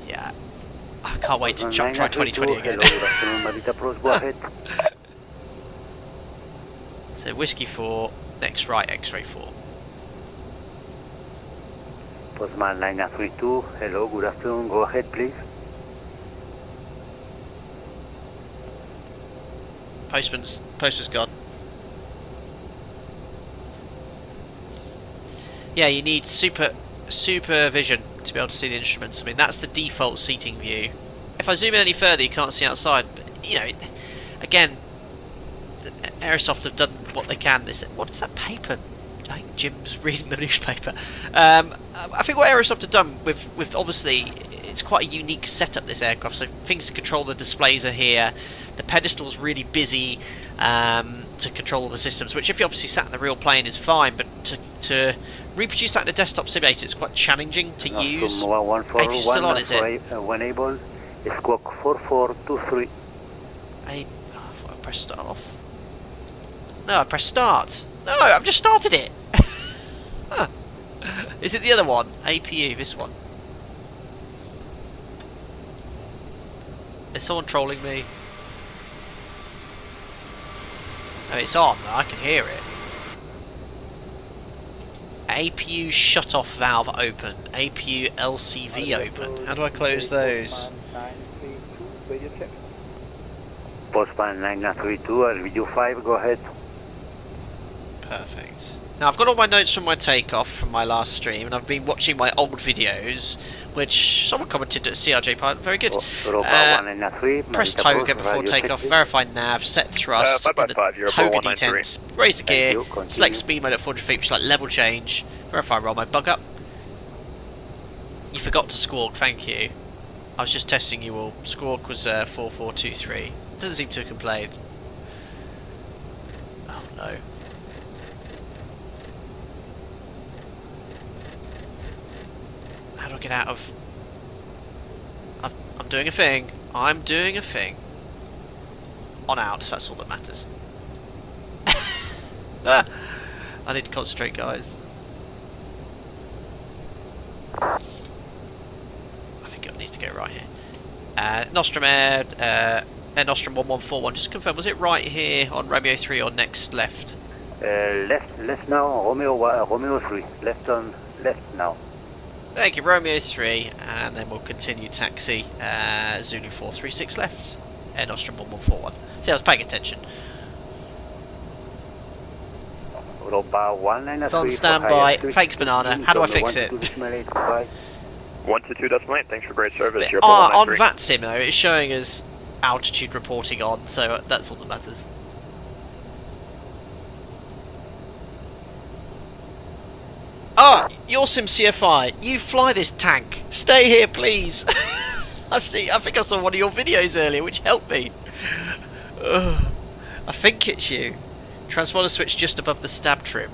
Yeah, I can't wait to try 2020 again. Go ahead. So Whiskey 4, next right, X-ray 4. Postman 932, hello, good afternoon, go ahead please. Postman's gone. Yeah, you need supervision to be able to see the instruments. I mean, that's the default seating view. If I zoom in any further, you can't see outside. But you know, again, Aerosoft have done what they can. What is that paper? I think Jim's reading the newspaper. I think what Aerosoft have done with obviously it's quite a unique setup, this aircraft. So things to control the displays are here. The pedestal's really busy to control all the systems, which if you obviously sat in the real plane is fine, but to reproduce that in a desktop simulator is quite challenging to use. APU's still on, is it? When able, squawk 4423. I thought I pressed start off. No, I pressed start. No, I've just started it. Huh. Is it the other one? APU, this one. Is someone trolling me? Oh, it's on. I can hear it. APU shut-off valve open. APU LCV open. How do I close those? Postman 932, LVU 5, go ahead. Perfect. Now I've got all my notes from my takeoff from my last stream, and I've been watching my old videos, which someone commented at CRJ pilot. Very good. Press tow again before takeoff. Verify nav. Set thrust. In the toga detent. Raise the gear. Select speed mode at 400 feet, which is like level change. Verify roll mode. Bug up. You forgot to squawk. Thank you. I was just testing you all. Squawk was 4423. Doesn't seem to have complained. Oh no. How do I get out of... I'm doing a thing. I'm doing a thing. On out, that's all that matters. I need to concentrate, guys. I think I need to go right here. Nostrum Air Nostrum 1141. Just confirm, was it right here on Romeo 3 or next left? Left now, Romeo 3. Left now. Thank you, Romeo 3, and then we'll continue taxi, Zulu 436 left, Air Nostrum 1141. See, I was paying attention. It's on standby. Thanks, Banana. How do I fix it? 122.8, thanks for great service. You're On VATSIM, though, it's showing us altitude reporting on, so that's all that matters. Ah, you're Sim CFI. You fly this tank. Stay here, please. I think I saw one of your videos earlier, which helped me. Ugh. I think it's you. Transponder switch just above the stab trim.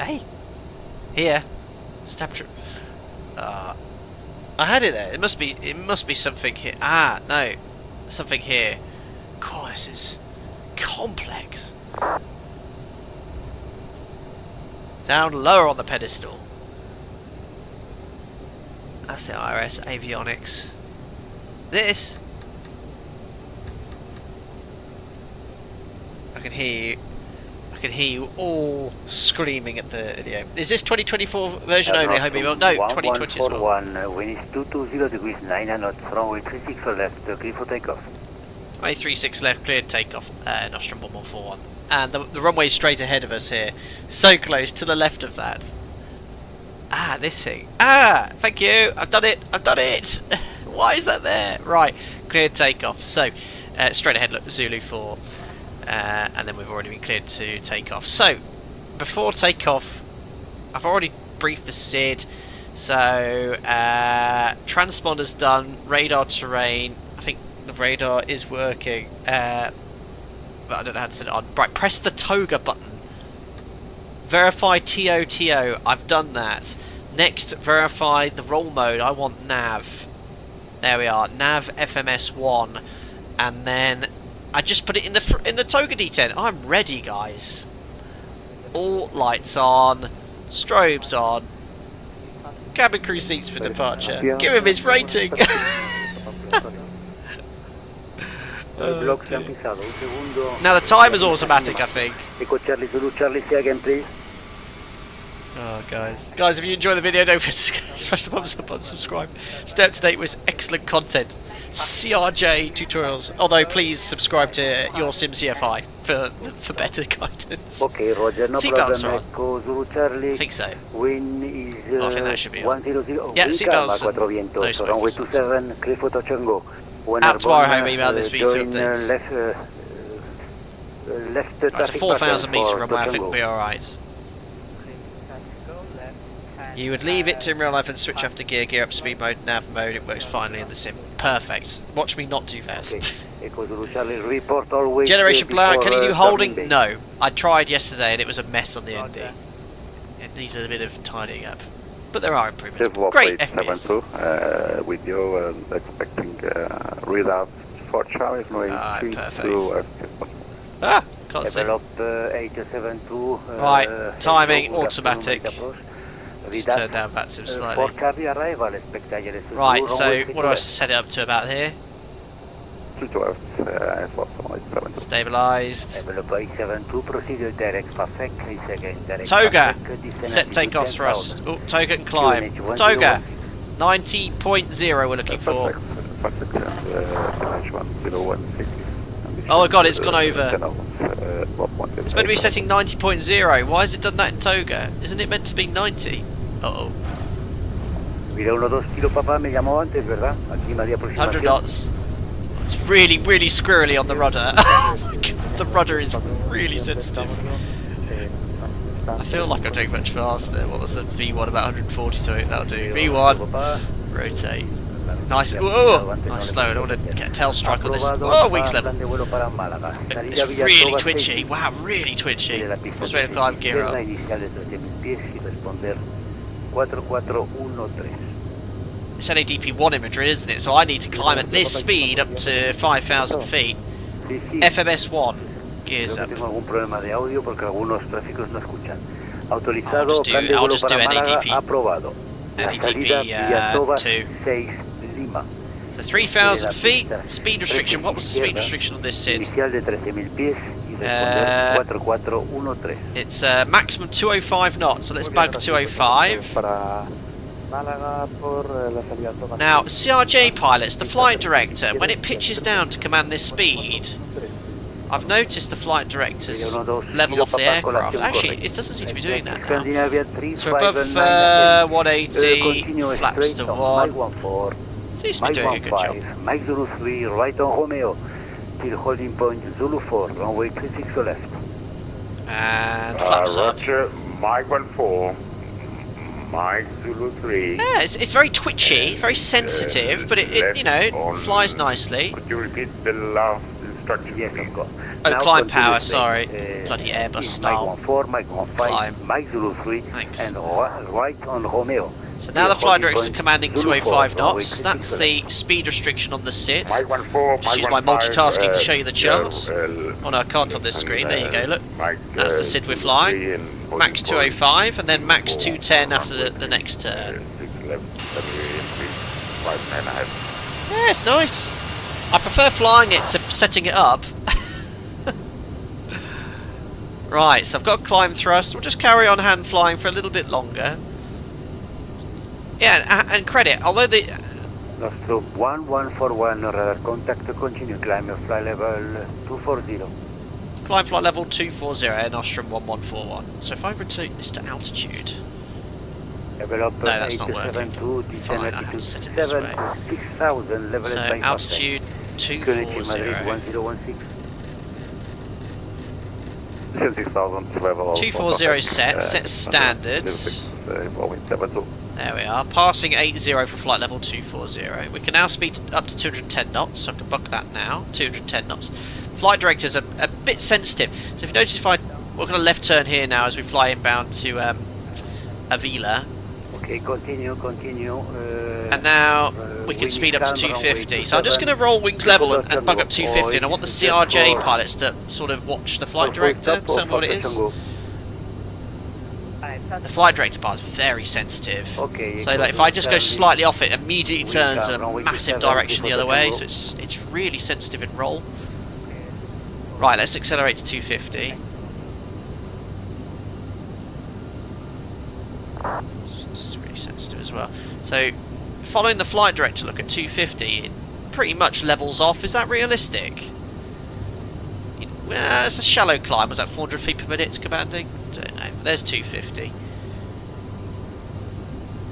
Hey, here, stab trim. I had it there. It must be something here. Ah, no, something here. God, this is complex. Down lower on the pedestal. That's the IRS avionics. This. I can hear you. I can hear you all screaming at the end. Is this 2024 version only, home email? No, 2020 as well. 1141, wind is 220 degrees 9 knots, runway 36 left, clear for takeoff. Runway 36 left, cleared takeoff, Nostrum 1141. And the runway's straight ahead of us here. So close, to the left of that. Ah, this thing. Ah, thank you. I've done it. I've done it. Why is that there? Right, cleared takeoff. So, straight ahead, look, Zulu 4. And then we've already been cleared to take off. So, before takeoff, I've already briefed the SID. So, transponder's done, radar terrain. I think the radar is working, but I don't know how to set it on. Right, press the toga button. Verify TOTO. I've done that. Next, verify the roll mode. I want nav. There we are, nav FMS1, and then I just put it in the toga D10. I'm ready, guys. All lights on, strobes on, cabin crew seats for departure. Give him his rating. Now the timer's automatic, I think. Echo Charlie Zulu Charlie, say again, please. Oh, guys, if you enjoy the video, don't forget to smash the thumbs up button, subscribe. Stay up to date with excellent content, CRJ tutorials. Although, please subscribe to Your Sim CFI for better guidance. Okay, Roger, no Seatbelts are problem. Echo Zulu Charlie. I think so. Wind is I think that should be on. 100. Yeah, seatbelts and no runway smokers. 27, clear for touch and go. Out tomorrow, home email this for you join, updates. left It's a 4,000 metre for runway, I touch think and we'll go. be alright. You would leave it to in real life and switch off to gear up speed mode, nav mode, it works finally in the sim. Perfect. Watch me not too fast. Okay. Echo Zulu Charlie, report always. Generation blowout, can you do holding? turning No. I tried yesterday and it was a mess on the ND. It needs a bit of tidying up. But there are improvements. Great FPS. With you expecting readout for Charlie. Perfect. Ah, can't see. Develop 872. Right, timing, good automatic. approach. Just turn down VATSIM For slightly. Charlie arrival, expect ILS. Right, so what do I set it up to about here? Stabilised. Develop 872, procedure direct perfect. Please again, direct Toga. perfect. Descend Set altitude takeoff 10,000. thrust. Oh, Toga and climb. QNH Toga. 90.0 we're looking for. Oh my god, it's gone over. It's meant to be setting 90.0. Why has it done that in Toga? Isn't it meant to be 90? Uh-oh. Mira 12 kilo papá me llamó antes, ¿verdad? Aquí me dio 100 aproximación. knots. It's really, really squirrely on the rudder. Oh my god, the rudder is really sensitive. I feel like I'm doing much faster. What was the V1 about 140 to it? That'll do. V1. Rotate. Nice. Whoa! Nice slow. I don't want to get a tail strike on this. Oh, wings level. It's really twitchy. Wow, really twitchy. Just ready to climb gear up. It's NADP1 in Madrid, isn't it? So I need to climb at this speed up to 5,000 feet. FMS1. Gears up. I'll just do NADP. NADP 2. So 3,000 feet, speed restriction. What was the speed restriction on this SID? It's maximum 205 knots, so let's bug 205. Now, CRJ pilots, the flight director, when it pitches down to command this speed, I've noticed the flight directors level off the aircraft. Actually, it doesn't seem to be doing that now. So above 180, flaps to 1. Seems to be doing a good job. Mike Zulu 3, right on Romeo, till holding point Zulu 4, runway 36 left. And flaps up. Roger, Mike 14, Mike Zulu 3. Yeah, it's very twitchy, very sensitive, but it you know, flies nicely. Could you repeat the last instruction? Yes, of course. Oh, Now climb continue power, to sorry. take, Bloody Airbus Mike style. 14, Mike 15, Climb. Mike Zulu 3, Thanks. and right on Romeo. So now the flight directors are Point commanding Zulu 205 4, runway knots. That's 36 the speed restriction on the SID. Mike 14, Just use my multitasking to show you the chart. Oh no, I can't on this screen. There you go, look. That's the SID we're flying. Max 205 and then max 210 after the next turn. Yeah, it's nice. I prefer flying it to setting it up. Right, so I've got climb thrust. We'll just carry on hand flying for a little bit longer. Yeah, and credit, although the... Nostrum 1141, radar contact, continue, climb your fly level 240. Climb flight level 240, Air Nostrum 1141. So if I rotate this to altitude... Develop No, that's not working. Fine, I have to set it this way. 6,000, level So altitude 240. 6,000 level. 240 set standard. There we are, passing 80 for flight level 240. We can now speed up to 210 knots, so I can buck that now. 210 knots. Flight directors are a bit sensitive, so if you notice, we're going to left turn here now as we fly inbound to Avila. Okay, continue. And now we can speed up to 250. So I'm just going to roll wings level and bug up 250. And I want the CRJ pilots to sort of watch the flight director, tell me what it is. The flight director bar is very sensitive. Okay, so like, if I just go slightly off it, it immediately turns in a massive direction the other way. So it's really sensitive in roll. Right, let's accelerate to 250. This is really sensitive as well. So, following the flight director look at 250, it pretty much levels off. Is that realistic? Well, it's a shallow climb. Was that 400 feet per minute commanding? Don't know. There's 250.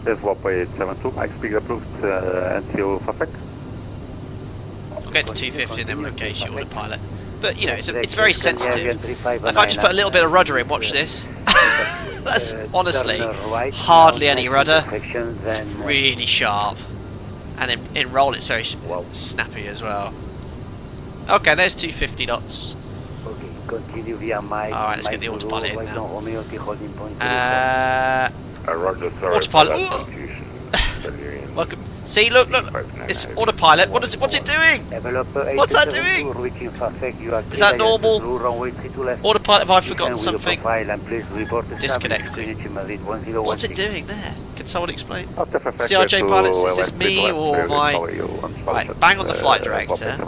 There's 1.872. I speak approved NCO perfect. We'll get to 250 and then we'll engage the autopilot. But, you know, it's very sensitive. If I just put a little bit of rudder in, watch this. That's honestly hardly any rudder. It's really sharp. And in roll it's very snappy as well. Okay, there's 250 knots. Alright, let's get the autopilot in now. Autopilot. Welcome. See, look, it's autopilot. What's it doing? What's that doing? Is that normal? Autopilot, have I forgotten something? Disconnecting. What's it doing there? Can someone explain? CRJ pilots, is this me or my... Right, bang on the flight director.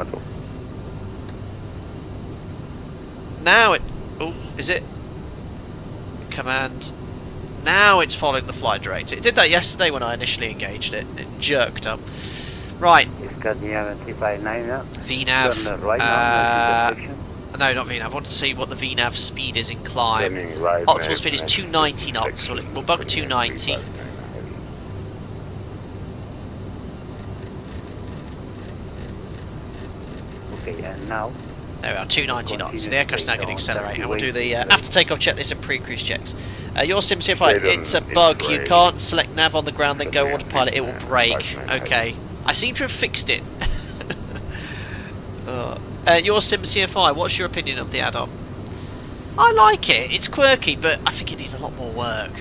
Now it... Oh, is it? Command... Now it's following the flight director. It did that yesterday when I initially engaged it. It jerked up. Right. VNAV. No, not VNAV. I want to see what the VNAV speed is in climb. Optimal speed is 290 knots. We'll bug 290. Okay, and now? There we are, 290 knots. The aircraft's now going to accelerate, and we'll do the after takeoff checklist and pre-cruise checks. Your SimCFI, it's a bug. You can't select nav on the ground, then go autopilot. It will break. Okay, I seem to have fixed it. Your SimCFI, what's your opinion of the add-on? I like it. It's quirky, but I think it needs a lot more work.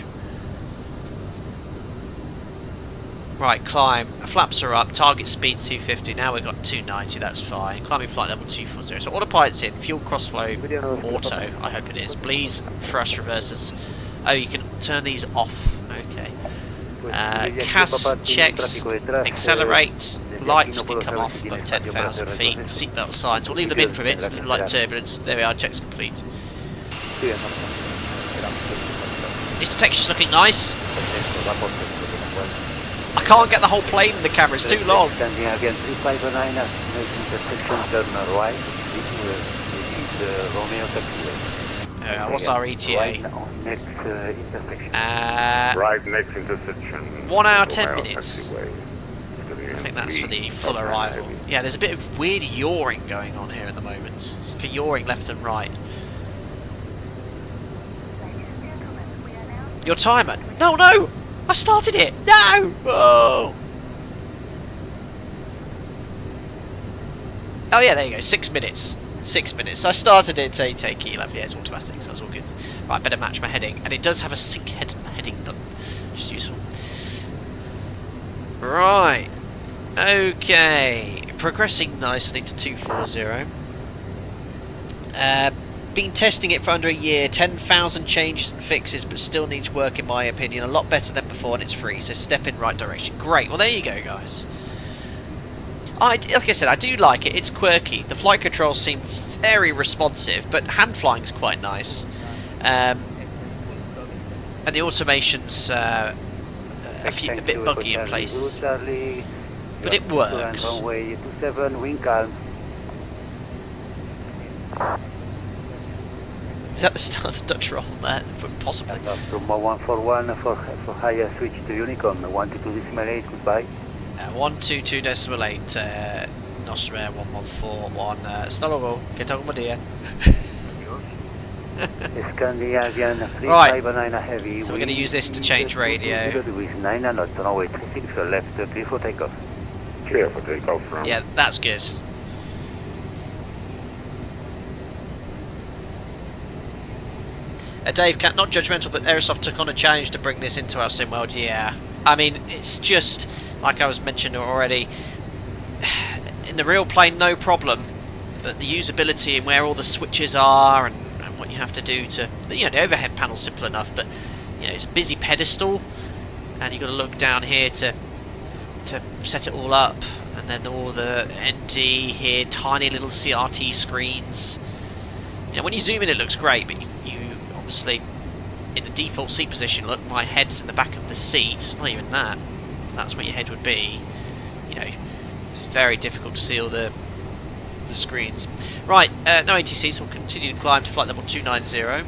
Right, climb. Flaps are up. Target speed 250. Now we've got 290. That's fine. Climbing flight level 240. So autopilot's in. Fuel crossflow auto. I hope it is. Please thrust reversers. Oh, you can turn these off. Okay. CAS checks. Accelerate. Lights can come off above 10,000 feet. Seatbelt signs. We'll leave them in for a bit. It's a little like turbulence. There we are. Checks complete. This texture's looking nice. I can't get the whole plane in the camera, it's too long. What's our ETA? Right next intersection. 1 hour 10 minutes. I think that's for the full arrival. Yeah, there's a bit of weird yawing going on here at the moment. It's like a yawing left and right. Your timer? No! I started it! No! Oh! Oh yeah, there you go, 6 minutes. 6 minutes. I started it to take E11. Yeah, it's automatic, so it's all good. Right, better match my heading. And it does have a sync heading button, which is useful. Right. Okay. Progressing nicely to 240. Been testing it for under a year, 10,000 changes and fixes, but still needs work in my opinion. A lot better than before, and it's free, so step in right direction. Great, well there you go guys. Like I said, I do like it. It's quirky. The flight controls seem very responsive, but hand flying is quite nice. And the automation's a bit buggy in places, but it works. Runway 27, wind calm. Is that the start of Dutch roll there? Possibly. From 141 for higher switch to Unicorn, 122.8, goodbye. 122.8, Nostrum Air 1141, Stalogo, get on my dear. Scandinavian Right, 359 heavy. so we're going to use this to change radio. 9 knots, runway 36 left, clear for takeoff. Clear for takeoff from. Yeah, that's good. Dave, not judgmental, but Aerosoft took on a challenge to bring this into our sim world. Yeah, I mean, it's just like I was mentioning already. In the real plane, no problem, but the usability and where all the switches are and what you have to do to, you know, the overhead panel's simple enough, but you know, it's a busy pedestal, and you've got to look down here to set it all up, and then all the ND here, tiny little CRT screens. You know, when you zoom in, it looks great, but you obviously in the default seat position, look, my head's in the back of the seat. Not even that. That's where your head would be. You know, it's very difficult to see all the screens. Right, no ATC, so we'll continue to climb to flight level 290.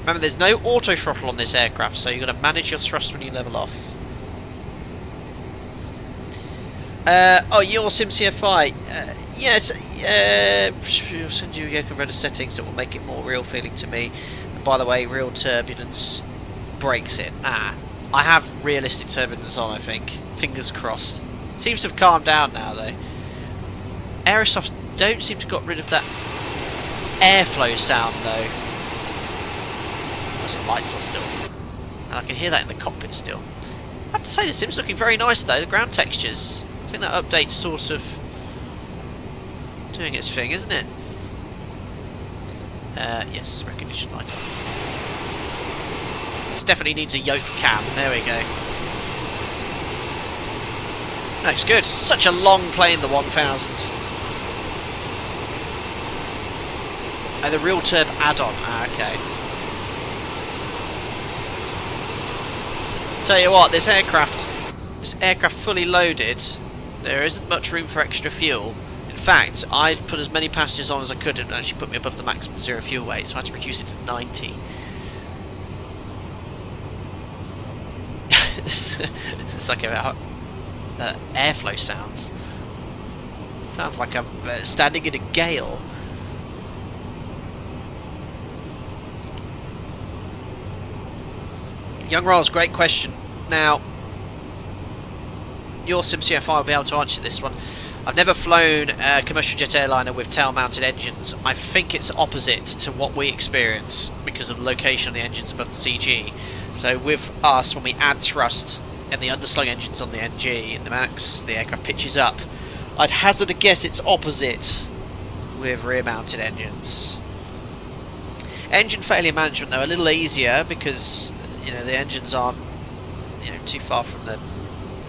Remember, there's no auto throttle on this aircraft, so you've got to manage your thrust when you level off. Oh, your SimCFI. Yes, we'll send you a converter settings that will make it more real feeling to me. And by the way, real turbulence breaks it. I have realistic turbulence on, I think. Fingers crossed. Seems to have calmed down now, though. Aerosoft don't seem to have got rid of that airflow sound, though. Some lights on still. And I can hear that in the cockpit still. I have to say, the sim's looking very nice, though. The ground textures. I think that update's sort of doing its thing, isn't it? Yes, recognition light. This definitely needs a yoke cam. There we go. Looks good. Such a long plane, the 1000. Oh, the real turb add-on. Okay. Tell you what, this aircraft fully loaded, there isn't much room for extra fuel. In fact, I put as many passengers on as I could and actually put me above the maximum zero fuel weight, so I had to reduce it to 90. It's like airflow sounds. Sounds like I'm standing in a gale. Young Royals, great question. Now, your SimCFI will be able to answer this one. I've never flown a commercial jet airliner with tail-mounted engines. I think it's opposite to what we experience because of the location of the engines above the CG. So with us, when we add thrust and the underslung engines on the NG and the MAX, the aircraft pitches up. I'd hazard a guess it's opposite with rear-mounted engines. Engine failure management, though, a little easier because you know the engines aren't too far from the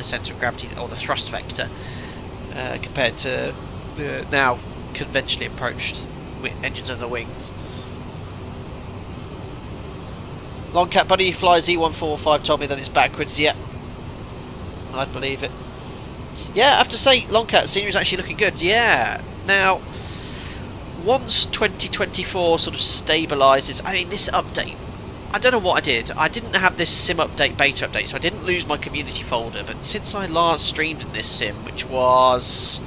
centre of gravity or the thrust vector compared to now conventionally approached with engines under the wings. Longcat Buddy flies E145 told me that it's backwards. Yeah, I'd believe it. Yeah, I have to say, Longcat scenery is actually looking good. Yeah. Now, once 2024 sort of stabilises, I mean, this update, I don't know what I did. I didn't have this sim update, beta update, so I didn't lose my community folder. But since I last streamed in this sim, which was,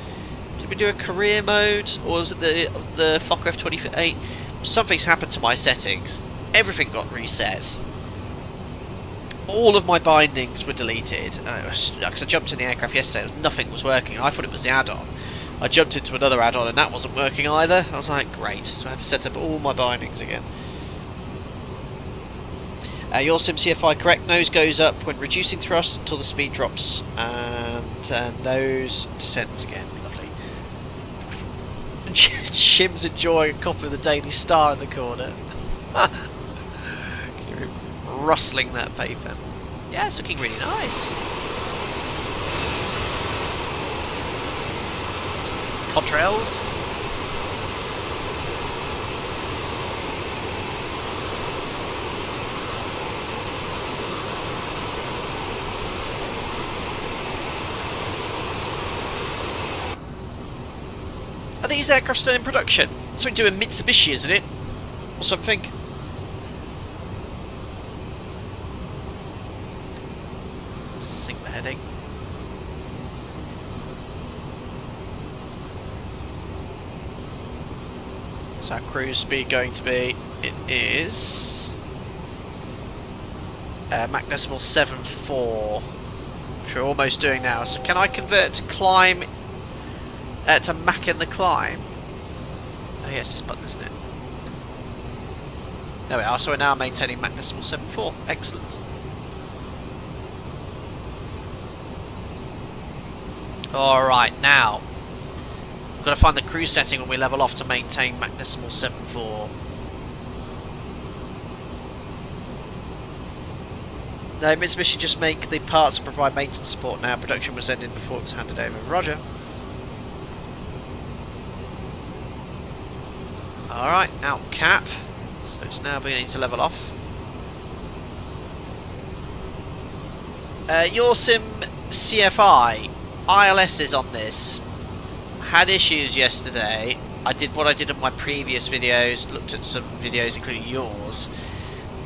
did we do a career mode, or was it the Fokker F-28? Something's happened to my settings. Everything got reset. All of my bindings were deleted. Because I jumped in the aircraft yesterday, nothing was working. I thought it was the add-on. I jumped into another add-on and that wasn't working either. I was like, great. So I had to set up all my bindings again. Your SimCFI correct. Nose goes up when reducing thrust until the speed drops. And nose descends again. Lovely. And Shim's enjoying a copy of the Daily Star in the corner. Rustling that paper. Yeah, it's looking really nice. Contrails. these aircraft still in production? Something to do with Mitsubishi, isn't it? Or something? Signal heading. What's our cruise speed going to be? It is Mach decimal 7.4, which we're almost doing now. So can I convert to climb to Mach in the climb? Oh yes, this button, isn't it? There we are. So we're now maintaining Mach decimal 7.4. Excellent. All right, now we've got to find the cruise setting when we level off to maintain Mach decimal 7.4. No, Mitsubishi just make the parts and provide maintenance support now. Production was ended before it was handed over. Roger. Alright, now cap. So it's now beginning to level off. Your sim CFI, ILS is on this. Had issues yesterday. I did what I did in my previous videos, looked at some videos including yours.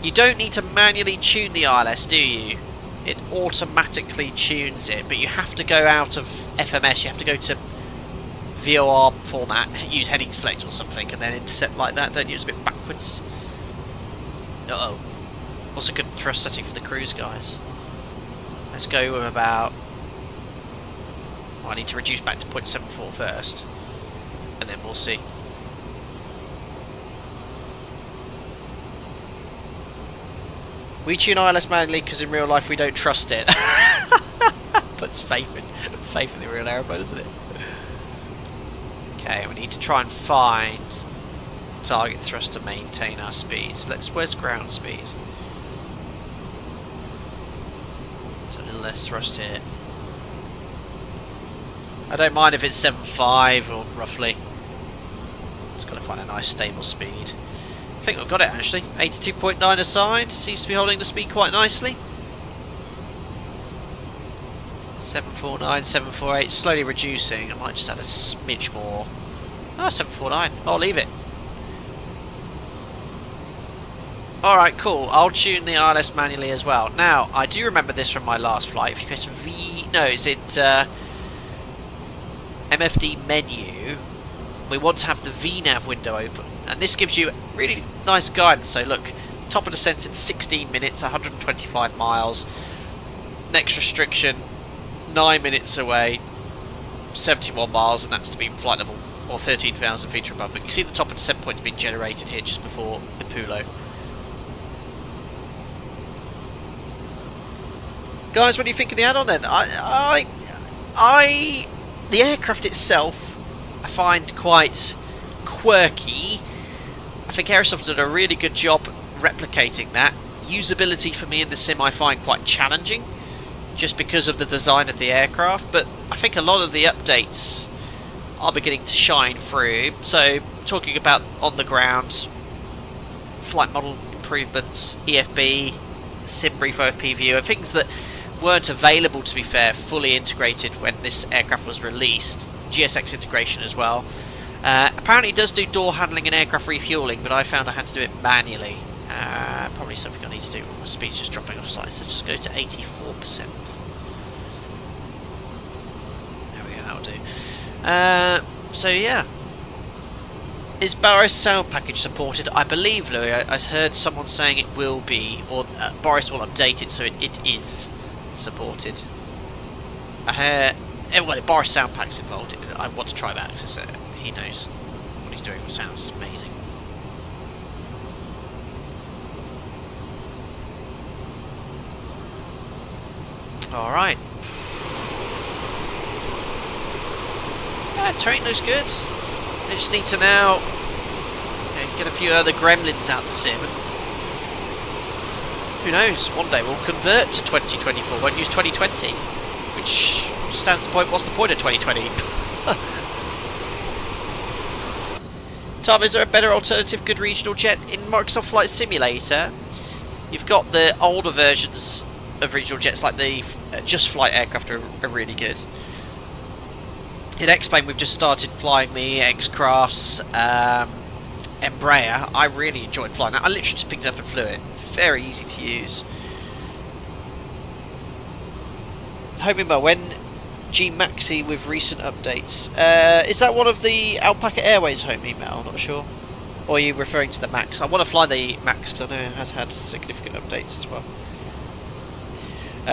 You don't need to manually tune the ILS, do you? It automatically tunes it, but you have to go out of FMS, you have to go to VOR format, use heading select or something, and then intercept like that, don't you? It's a bit backwards. Uh-oh. What's a good thrust setting for the cruise, guys? Let's go with about... Well, I need to reduce back to 0.74 first, and then we'll see. We tune ILS manually because in real life we don't trust it. Puts faith in the real aeroplane, doesn't it? Okay, we need to try and find the target thrust to maintain our speed. So where's ground speed? So a little less thrust here. I don't mind if it's 7.5 or roughly. Just got to find a nice stable speed. I think we've got it actually. 82.9 aside, seems to be holding the speed quite nicely. 749, 748, slowly reducing. I might just add a smidge more. Ah, 749. I'll leave it. Alright, cool. I'll tune the ILS manually as well. Now, I do remember this from my last flight. If you go to MFD menu, we want to have the VNAV window open. And this gives you really nice guidance. So look, top of descent in 16 minutes, 125 miles. Next restriction, 9 minutes away, 71 miles, and that's to be flight level or 13,000 feet or above. But you see the top of descent point's been generated here just before the Pulo. Guys, what do you think of the add-on then? The aircraft itself, I find quite quirky. I think Aerosoft did a really good job replicating that. Usability for me in the sim I find quite challenging, just because of the design of the aircraft, but I think a lot of the updates are beginning to shine through. So, talking about on the ground, flight model improvements, EFB, sim brief OFP view, and things that weren't available, to be fair, fully integrated when this aircraft was released. GSX integration as well. Apparently it does do door handling and aircraft refueling, but I found I had to do it manually. Probably something I need to do when the speed's just dropping off slightly, so just go to 84%. There we go, that'll do. So yeah. Is Boris sound package supported? I believe, Louis, I heard someone saying it will be, or Boris will update it so it is supported. Well, Boris sound pack's involved. I want to try that because he knows what he's doing with sounds. It's amazing. Alright. Yeah, terrain looks good. I just need to now get a few other gremlins out the sim. Who knows, one day we'll convert to 2024, won't use 2020. Which stands the point, what's the point of 2020? Tom, is there a better alternative good regional jet in Microsoft Flight Simulator? You've got the older versions of regional jets, like the Just Flight aircraft are really good. In X-Plane we've just started flying the X-Craft's Embraer. I really enjoyed flying that. I literally just picked it up and flew it. Very easy to use. Home email, when G Maxi with recent updates. Is that one of the Alpaca Airways home email? I'm not sure. Or are you referring to the Max? I want to fly the Max because I know it has had significant updates as well.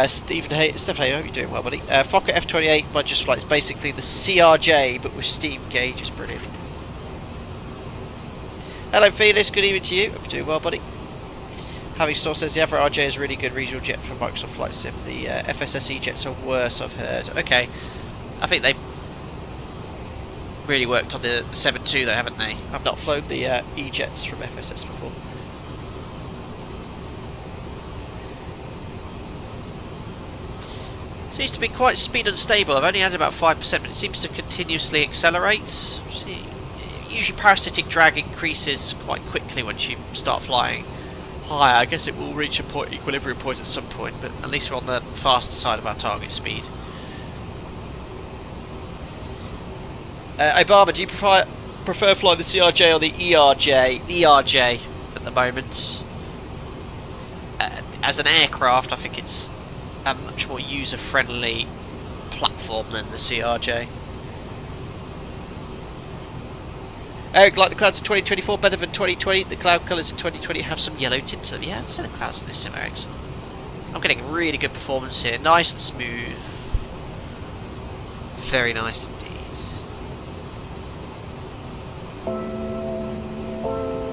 Stephen, I hope you're doing well, buddy. Fokker F28 by Just Flight is basically the CRJ but with steam gauges. Brilliant. Hello Felix, good evening to you. Hope you're doing well, buddy. Having Store says the Avro RJ is a really good regional jet for Microsoft Flight Sim. The FSSE jets are worse, I've heard. Okay, I think they really worked on the 7.2 though, haven't they? I've not flown the E-jets from FSS before. Seems to be quite speed unstable. I've only had about 5%, but it seems to continuously accelerate. See, usually parasitic drag increases quite quickly once you start flying higher. I guess it will reach a equilibrium point at some point, but at least we're on the faster side of our target speed. Obama, do you prefer flying the CRJ or the ERJ? The ERJ at the moment. As an aircraft, I think it's a much more user-friendly platform than the CRJ. Eric, like the clouds in 2024 better than 2020. The cloud colours in 2020 have some yellow tint to them. Yeah, so the clouds in this sim are excellent. I'm getting really good performance here. Nice and smooth. Very nice indeed.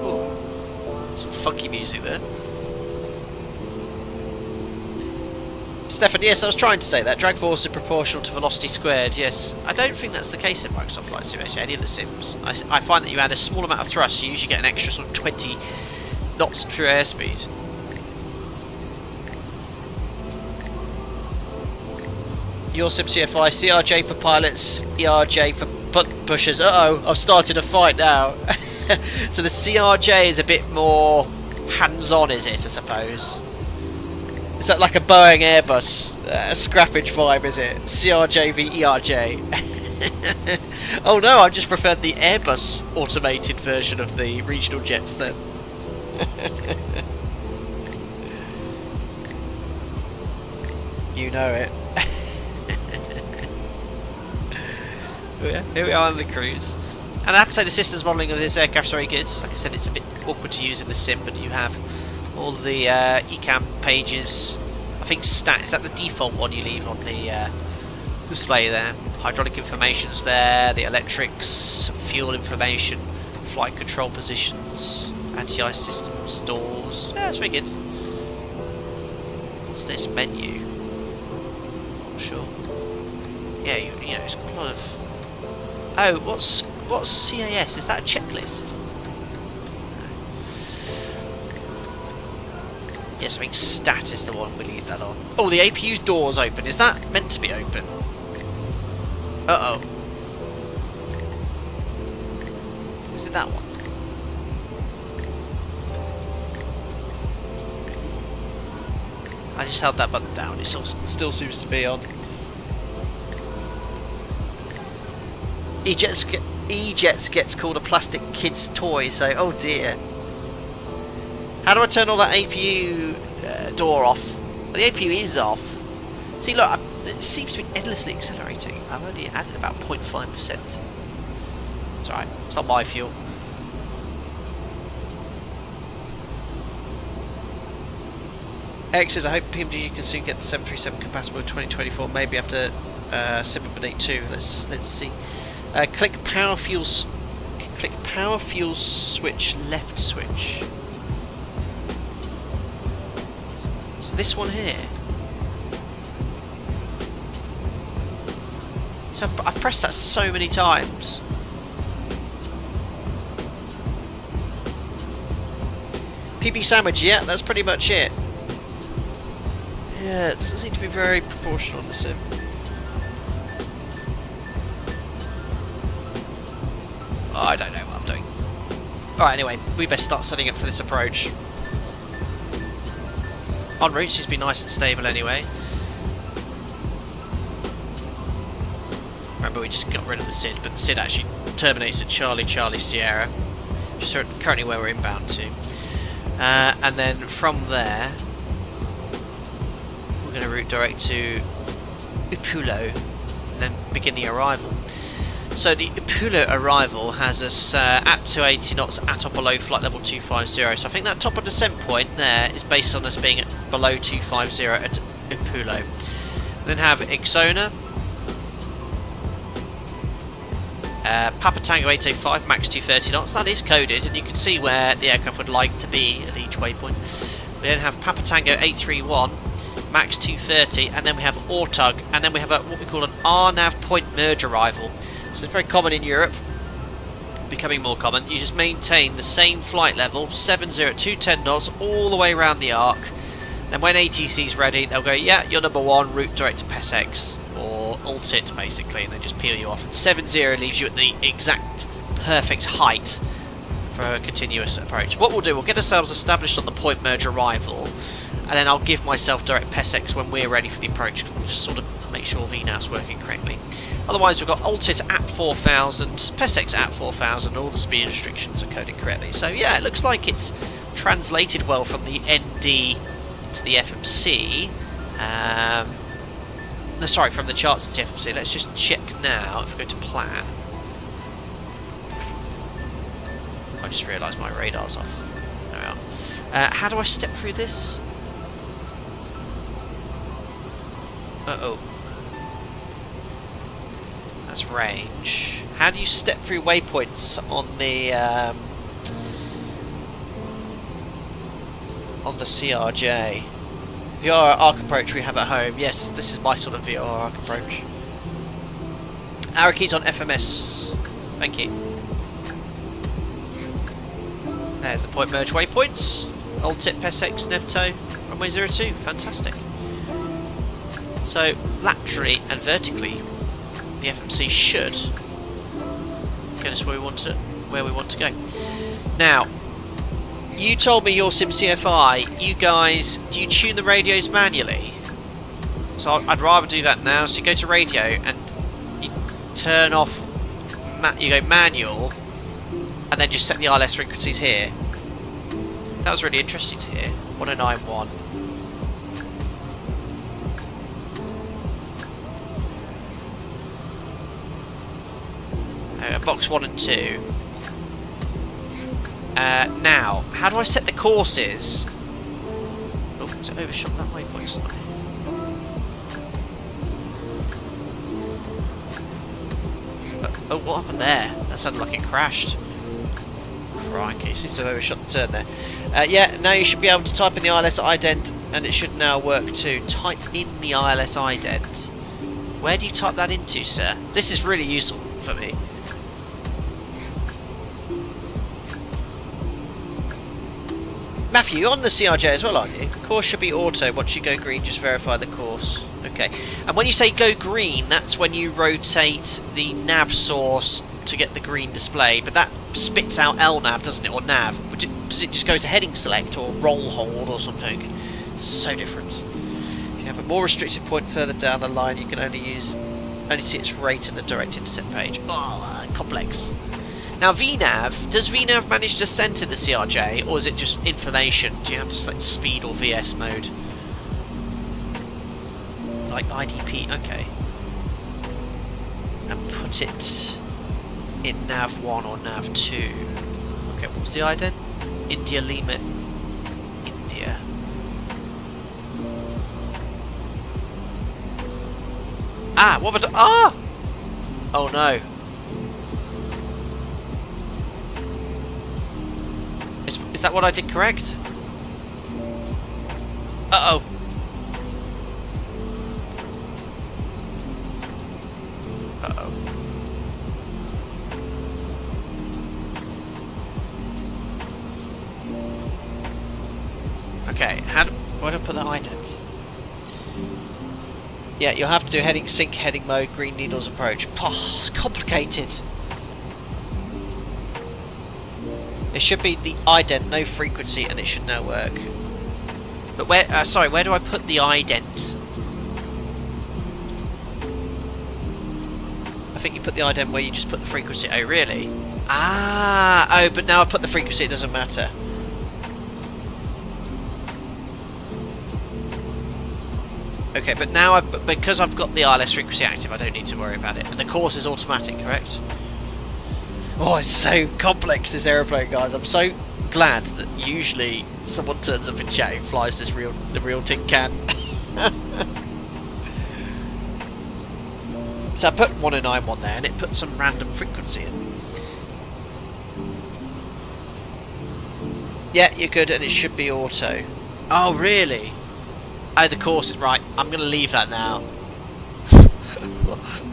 Ooh, some funky music there. Stefan, yes, I was trying to say that. Drag force is proportional to velocity squared, yes. I don't think that's the case in Microsoft Flight Simulator, any of the sims. I find that you add a small amount of thrust, you usually get an extra sort of 20 knots true airspeed. Your sim CFI, CRJ for pilots, ERJ for button pushers. Uh-oh, I've started a fight now. So the CRJ is a bit more hands-on, is it, I suppose? Is that like a Boeing Airbus scrappage vibe, is it? CRJ v ERJ. Oh no, I just preferred the Airbus automated version of the regional jets then. You know it. Here we are on the cruise. And I have to say the systems modelling of this aircraft is very good. Like I said, it's a bit awkward to use in the sim, but you have all the eCam pages. I think is that the default one you leave on the display there. Hydraulic information's there, the electrics, fuel information, flight control positions, anti-ice systems, doors. Yeah, it's very good. What's this menu? Not sure. Yeah, you know, it's got a lot of. Oh, what's CAS? Is that a checklist? Yes, I think stat is the one we leave that on. Oh, the APU's door's open. Is that meant to be open? Uh-oh. Is it that one? I just held that button down. It still seems to be on. E-Jets gets called a plastic kid's toy, so oh dear. How do I turn all that APU door off? Well, the APU is off. See, look, it seems to be endlessly accelerating. I've only added about 0.5%. It's alright, it's not my fuel. Eric says, I hope PMG can soon get the 737 compatible with 2024, maybe after Sim Update 2. Let's see. Click power fuel switch, left switch. So this one here. So I've pressed that so many times. PB sandwich, yeah, that's pretty much it. Yeah, it doesn't seem to be very proportional in the sim. Oh, I don't know what I'm doing. Alright, anyway, we best start setting up for this approach. En route seems to be nice and stable anyway. remember we just got rid of the SID, but the SID actually terminates at Charlie Charlie Sierra, which is currently where we're inbound to. And then from there, we're going to route direct to Upulo, and then begin the arrival. So the Upulo arrival has us at 280 knots at or below flight level 250. So I think that top of descent point there is based on us being at below 250 at Upulo. Then have Ixona, Papa Tango 805, max 230 knots. That is coded, and you can see where the aircraft would like to be at each waypoint. We then have Papa Tango 831, max 230, and then we have Ortug, and then we have what we call an RNAV point merge arrival. So it's very common in Europe, becoming more common. You just maintain the same flight level, 70 at 210 knots, all the way around the arc. Then when ATC is ready, they'll go, yeah, you're number one, route direct to PESX, or alt it basically, and they just peel you off. And 70 leaves you at the exact perfect height for a continuous approach. What we'll do, we'll get ourselves established on the point merge arrival, and then I'll give myself direct PESX when we're ready for the approach. We'll just sort of make sure VNAV's working correctly. Otherwise, we've got alt-it at 4,000, PESX at 4,000, all the speed restrictions are coded correctly. So yeah, it looks like it's translated well from the ND to the FMC. No, sorry, from the charts to the FMC. Let's just check now if we go to plan. I just realised my radar's off. There we are. How do I step through this? Uh-oh. That's range. How do you step through waypoints on the CRJ? VR arc approach we have at home. Yes, this is my sort of VR arc approach. Arrow keys on FMS. Thank you. There's the point merge waypoints. Old tip PESX, Nevto, runway 02. Fantastic. So laterally and vertically, the FMC should get us where we want to go. Now, you told me your SimCFI. You guys, do you tune the radios manually? So I'd rather do that now. So you go to radio and you turn off. You go manual, and then just set the ILS frequencies here. That was really interesting to hear. 1091. Box 1 and 2. Now, how do I set the courses? Oh, has it overshot that waypoint slightly? Oh, what happened there? That sounded like it crashed. Crikey, seems to have overshot the turn there. Yeah, now you should be able to type in the ILS ident, and it should now work too. Type in the ILS ident. Where do you type that into, sir? This is really useful for me. Matthew, you're on the CRJ as well, aren't you? Course should be auto. Once you go green, just verify the course. Okay. And when you say go green, that's when you rotate the nav source to get the green display. But that spits out LNAV, doesn't it? Or nav. Does it just go to heading select or roll hold or something? So different. If you have a more restricted point further down the line, you can only see its rate in the direct intercept page. Oh, complex. Now VNAV, does VNAV manage to center the CRJ, or is it just information? Do you have to select speed or VS mode? Like IDP, okay. And put it in nav 1 or nav 2. Okay, what was the ident? India Lima, India. Ah, what about, ah! Oh no. Is that what I did correct? Uh-oh. Uh-oh. Okay, where do I put the ident? Yeah, you'll have to do heading sync, heading mode, green needles approach. Oh, it's complicated. It should be the ident, no frequency, and it should now work. But where, sorry, where do I put the ident? think you put the ident where you just put the frequency. Oh, really? Ah, oh, but now I've put the frequency, it doesn't matter. Okay, but now because I've got the ILS frequency active, I don't need to worry about it. And the course is automatic, correct? Oh, it's so complex, this aeroplane, guys. I'm so glad that usually someone turns up in chat who flies the real tin can. So I put 1091 there, and it put some random frequency in. Yeah, you're good, and it should be auto. Oh, really? Oh, the course is right. I'm going to leave that now.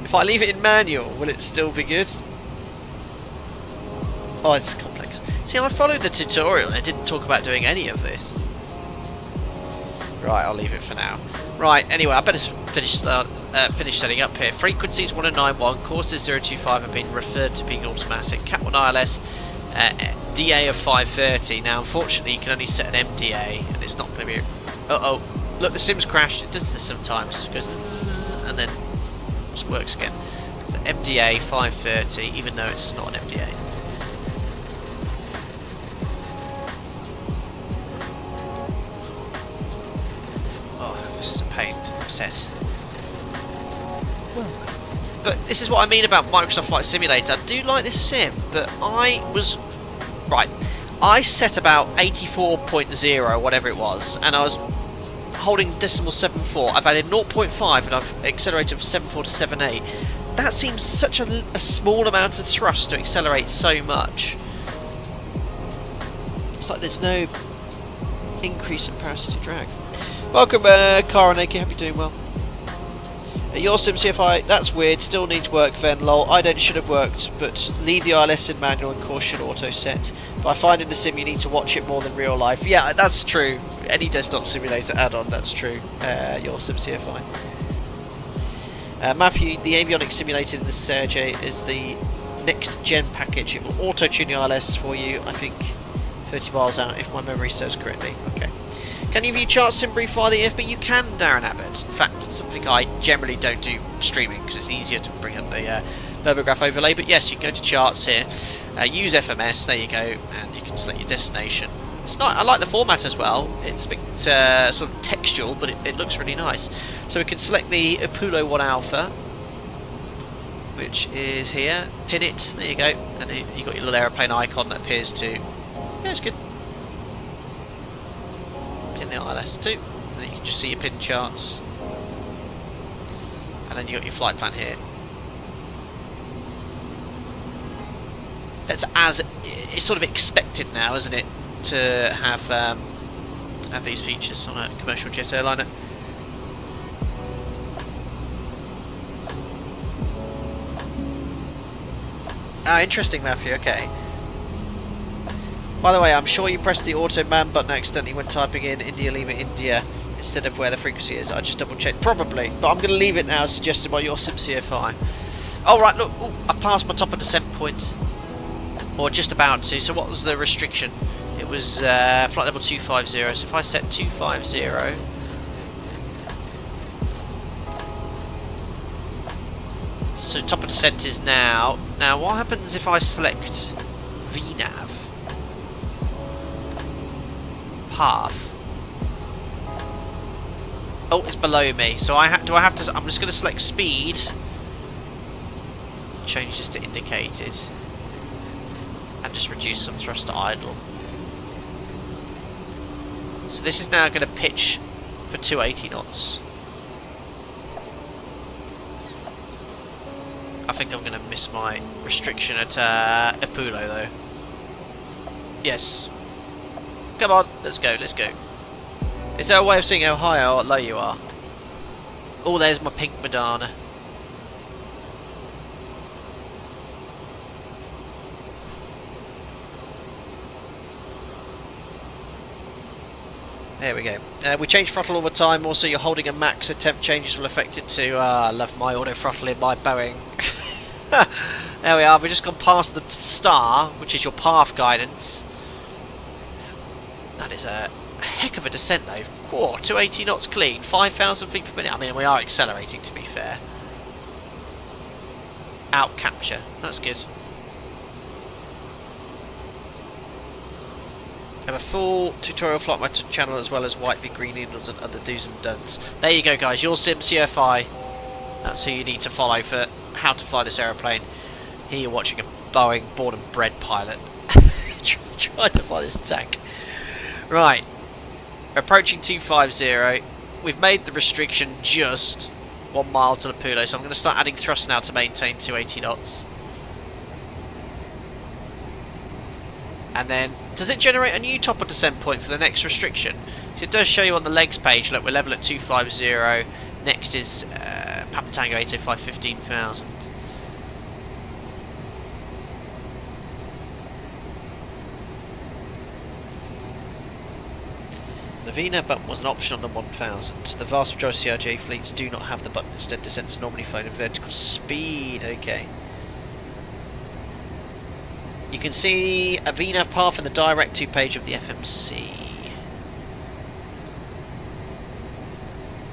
If I leave it in manual, will it still be good? Oh, it's complex. See, I followed the tutorial and it didn't talk about doing any of this. Right, I'll leave it for now. Right, anyway, I better finish setting up here. Frequencies 1091, courses 025 have been referred to being automatic. Cat 1 ILS, DA of 530. Now, unfortunately, you can only set an MDA, and it's not going to be... Uh-oh. Look, the sim's crashed. It does this sometimes. It goes zzz, and then it works again. So MDA 530, even though it's not an MDA. Oh, this is a pain to set. But this is what I mean about Microsoft Flight Simulator. I do like this sim, but I was... Right. I set about 84.0, whatever it was, and I was holding decimal 7.4. I've added 0.5 and I've accelerated from 7.4 to 7.8. That seems such a small amount of thrust to accelerate so much. It's like there's no increase in parasitic drag. Welcome, Karen AK, hope you're doing well. Your sim CFI, that's weird, still needs work then, lol. Ident should have worked, but leave the ILS in manual and course should auto set. But I find in the sim you need to watch it more than real life. Yeah, that's true. Any desktop simulator add-on, that's true. Your sim CFI. Matthew, the avionics simulated in the CRJ is the next gen package. It will auto-tune the ILS for you, I think 30 miles out, if my memory serves correctly. Okay. Can you view charts in brief via the FB? You can, Darren Abbott. In fact, it's something I generally don't do streaming because it's easier to bring up the Novograph overlay. But yes, you can go to charts here, use FMS, there you go, and you can select your destination. It's nice. I like the format as well. It's a bit sort of textual, but it looks really nice. So we can select the Apollo 1 Alpha, which is here. Pin it, there you go, and you've got your little aeroplane icon that appears to... Yeah, it's good. Pin the ILS too, and then you can just see your pin charts, and then you got your flight plan here. It's sort of expected now, isn't it, to have these features on a commercial jet airliner. Ah, interesting, Matthew. Okay. By the way, I'm sure you pressed the auto man button accidentally when typing in India Lima India instead of where the frequency is. I just double checked. Probably, but I'm going to leave it now, suggested by your sim CFI. Oh, right, look, ooh, I passed my top of descent point. Or just about to. So what was the restriction? It was flight level 250. So if I set 250... So top of descent is now. Now, what happens if I select VNAV? Path. Oh, it's below me. So do I have to? I'm just going to select speed. Change this to indicated, and just reduce some thrust to idle. So this is now going to pitch for 280 knots. I think I'm going to miss my restriction at Apollo though. Yes. Come on, let's go, let's go. Is there a way of seeing how high or low you are? Oh, there's my pink Madonna. There we go. We change throttle all the time. Also, you're holding a max, so temp changes will affect it too. I love my auto throttle in my Boeing. There we are. We've just gone past the star, which is your path guidance. That is a heck of a descent though. Whoa, 280 knots clean, 5,000 feet per minute. I mean, we are accelerating, to be fair. out capture. That's good. I have a full tutorial flight my channel as well as white v green needles and other do's and don'ts. There you go, guys. Your Sim CFI. That's who you need to follow for how to fly this aeroplane. Here you're watching a Boeing born and bred pilot trying to fly this tank. Right. Approaching 250. We've made the restriction just 1 mile to the Pulo, so I'm going to start adding thrust now to maintain 280 knots. And then, does it generate a new top of descent point for the next restriction? So it does show you on the legs page, look, we're level at 250. Next is Papa Tango 805 15,000. The VNAV button was an option on the 1000. The vast majority of CRJ fleets do not have the button, instead descents normally flown at vertical speed. Okay. You can see a VNAV path in the direct to page of the FMC.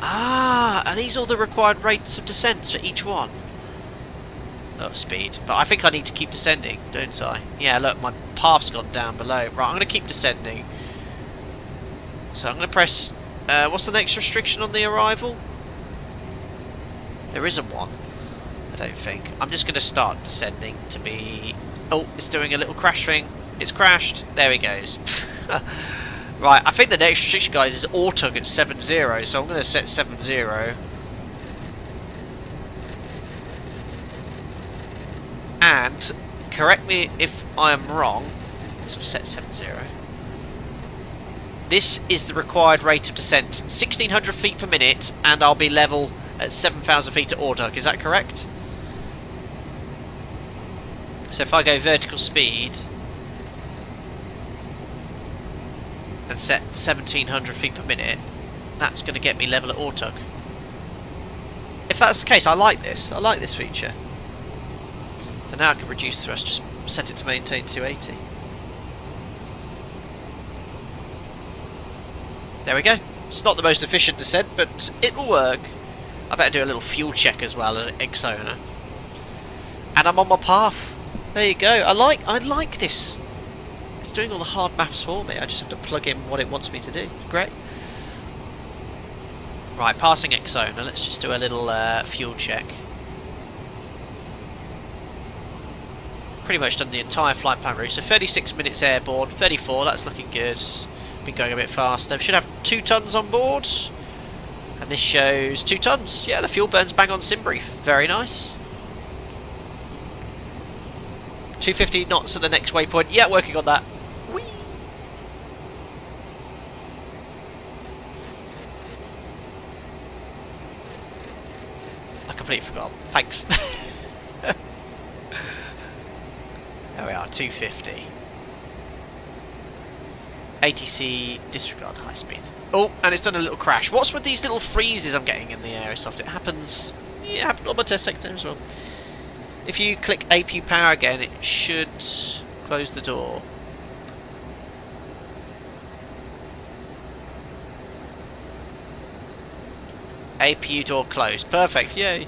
Ah, are these all the required rates of descents for each one? Oh, speed. But I think I need to keep descending, don't I? Yeah, look, my path's gone down below. Right, I'm going to keep descending. So I'm going to press... what's the next restriction on the arrival? There isn't one, I don't think. I'm just going to start descending to be... Oh, it's doing a little crash thing. It's crashed. There he goes. Right, I think the next restriction, guys, is AUTUG at 70. So I'm going to set 70. And, correct me if I am wrong. So set 70. This is the required rate of descent. 1600 feet per minute, and I'll be level at 7,000 feet at AUTUG. Is that correct? So if I go vertical speed and set 1700 feet per minute, that's going to get me level at AUTUG. If that's the case, I like this. I like this feature. So now I can reduce thrust, just set it to maintain 280. There we go. It's not the most efficient descent, but it will work. I better do a little fuel check as well at Exona. And I'm on my path. There you go. I like this. It's doing all the hard maths for me. I just have to plug in what it wants me to do. Great. Right, passing Exona. Let's just do a little fuel check. Pretty much done the entire flight plan route. So 36 minutes airborne, 34. That's looking good. Been going a bit faster. We should have 2 tons on board. And this shows 2 tons. Yeah, the fuel burns bang on sim brief. Very nice. 250 knots at the next waypoint. Yeah, working on that. Whee! I completely forgot. Thanks. There we are, 250. ATC, disregard high speed. Oh, and it's done a little crash. What's with these little freezes I'm getting in the Aerosoft? It happens... Yeah, it happened on my test sector as well. If you click APU power again, it should close the door. APU door closed. Perfect, yay.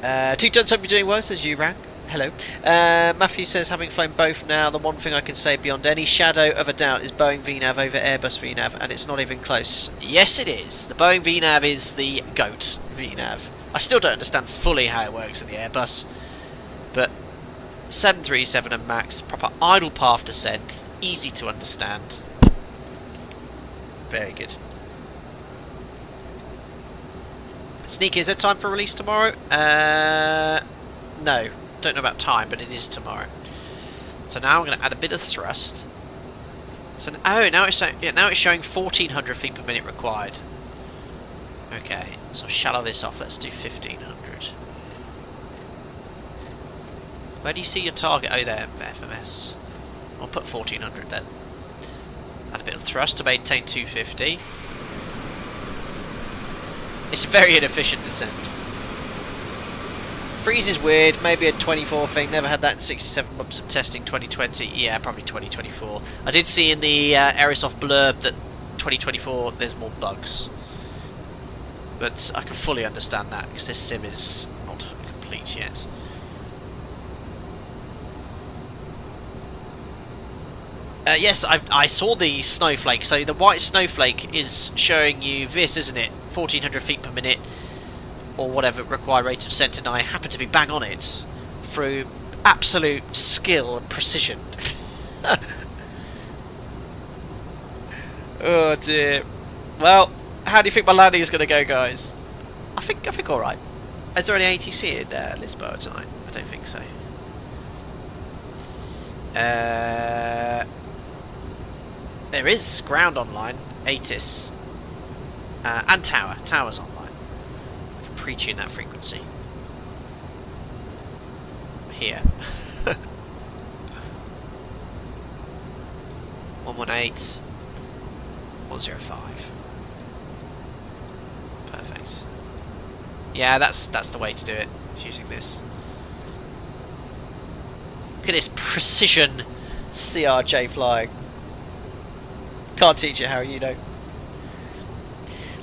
2 tons, hope you're doing well, says you, Rank. Hello. Matthew says, having flown both now, the one thing I can say beyond any shadow of a doubt is Boeing VNAV over Airbus VNAV, and it's not even close. Yes, it is. The Boeing VNAV is the GOAT VNAV. I still don't understand fully how it works in the Airbus, but 737 and MAX, proper idle path descent, easy to understand. Very good. Sneaky, is there time for release tomorrow? No. Don't know about time, but it is tomorrow. So now I'm going to add a bit of thrust. So now it's showing 1400 feet per minute required. Okay, so I'll shallow this off. Let's do 1500. Where do you see your target? Oh, there, FMS. I'll put 1400 then. Add a bit of thrust to maintain 250. It's a very inefficient descent. Freeze is weird, maybe a 24 thing, never had that in 67 months of testing. 2020, yeah, probably 2024. I did see in the Aerosoft blurb that 2024 there's more bugs. But I can fully understand that because this sim is not complete yet. Yes, I saw the snowflake. So the white snowflake is showing you this, isn't it? 1400 feet per minute, or whatever required rate of descent, and I happen to be bang on it through absolute skill and precision. Oh dear. Well, how do you think my landing is going to go, guys? I think all right. Is there any ATC in Lisbon tonight? I don't think so. There is ground online, ATIS, and tower. Tower's online. I can pre-tune that frequency. Here. 118, 105. Perfect. Yeah, that's the way to do it. Is using this. Look at this precision CRJ flying. Can't teach it, Harry, you know.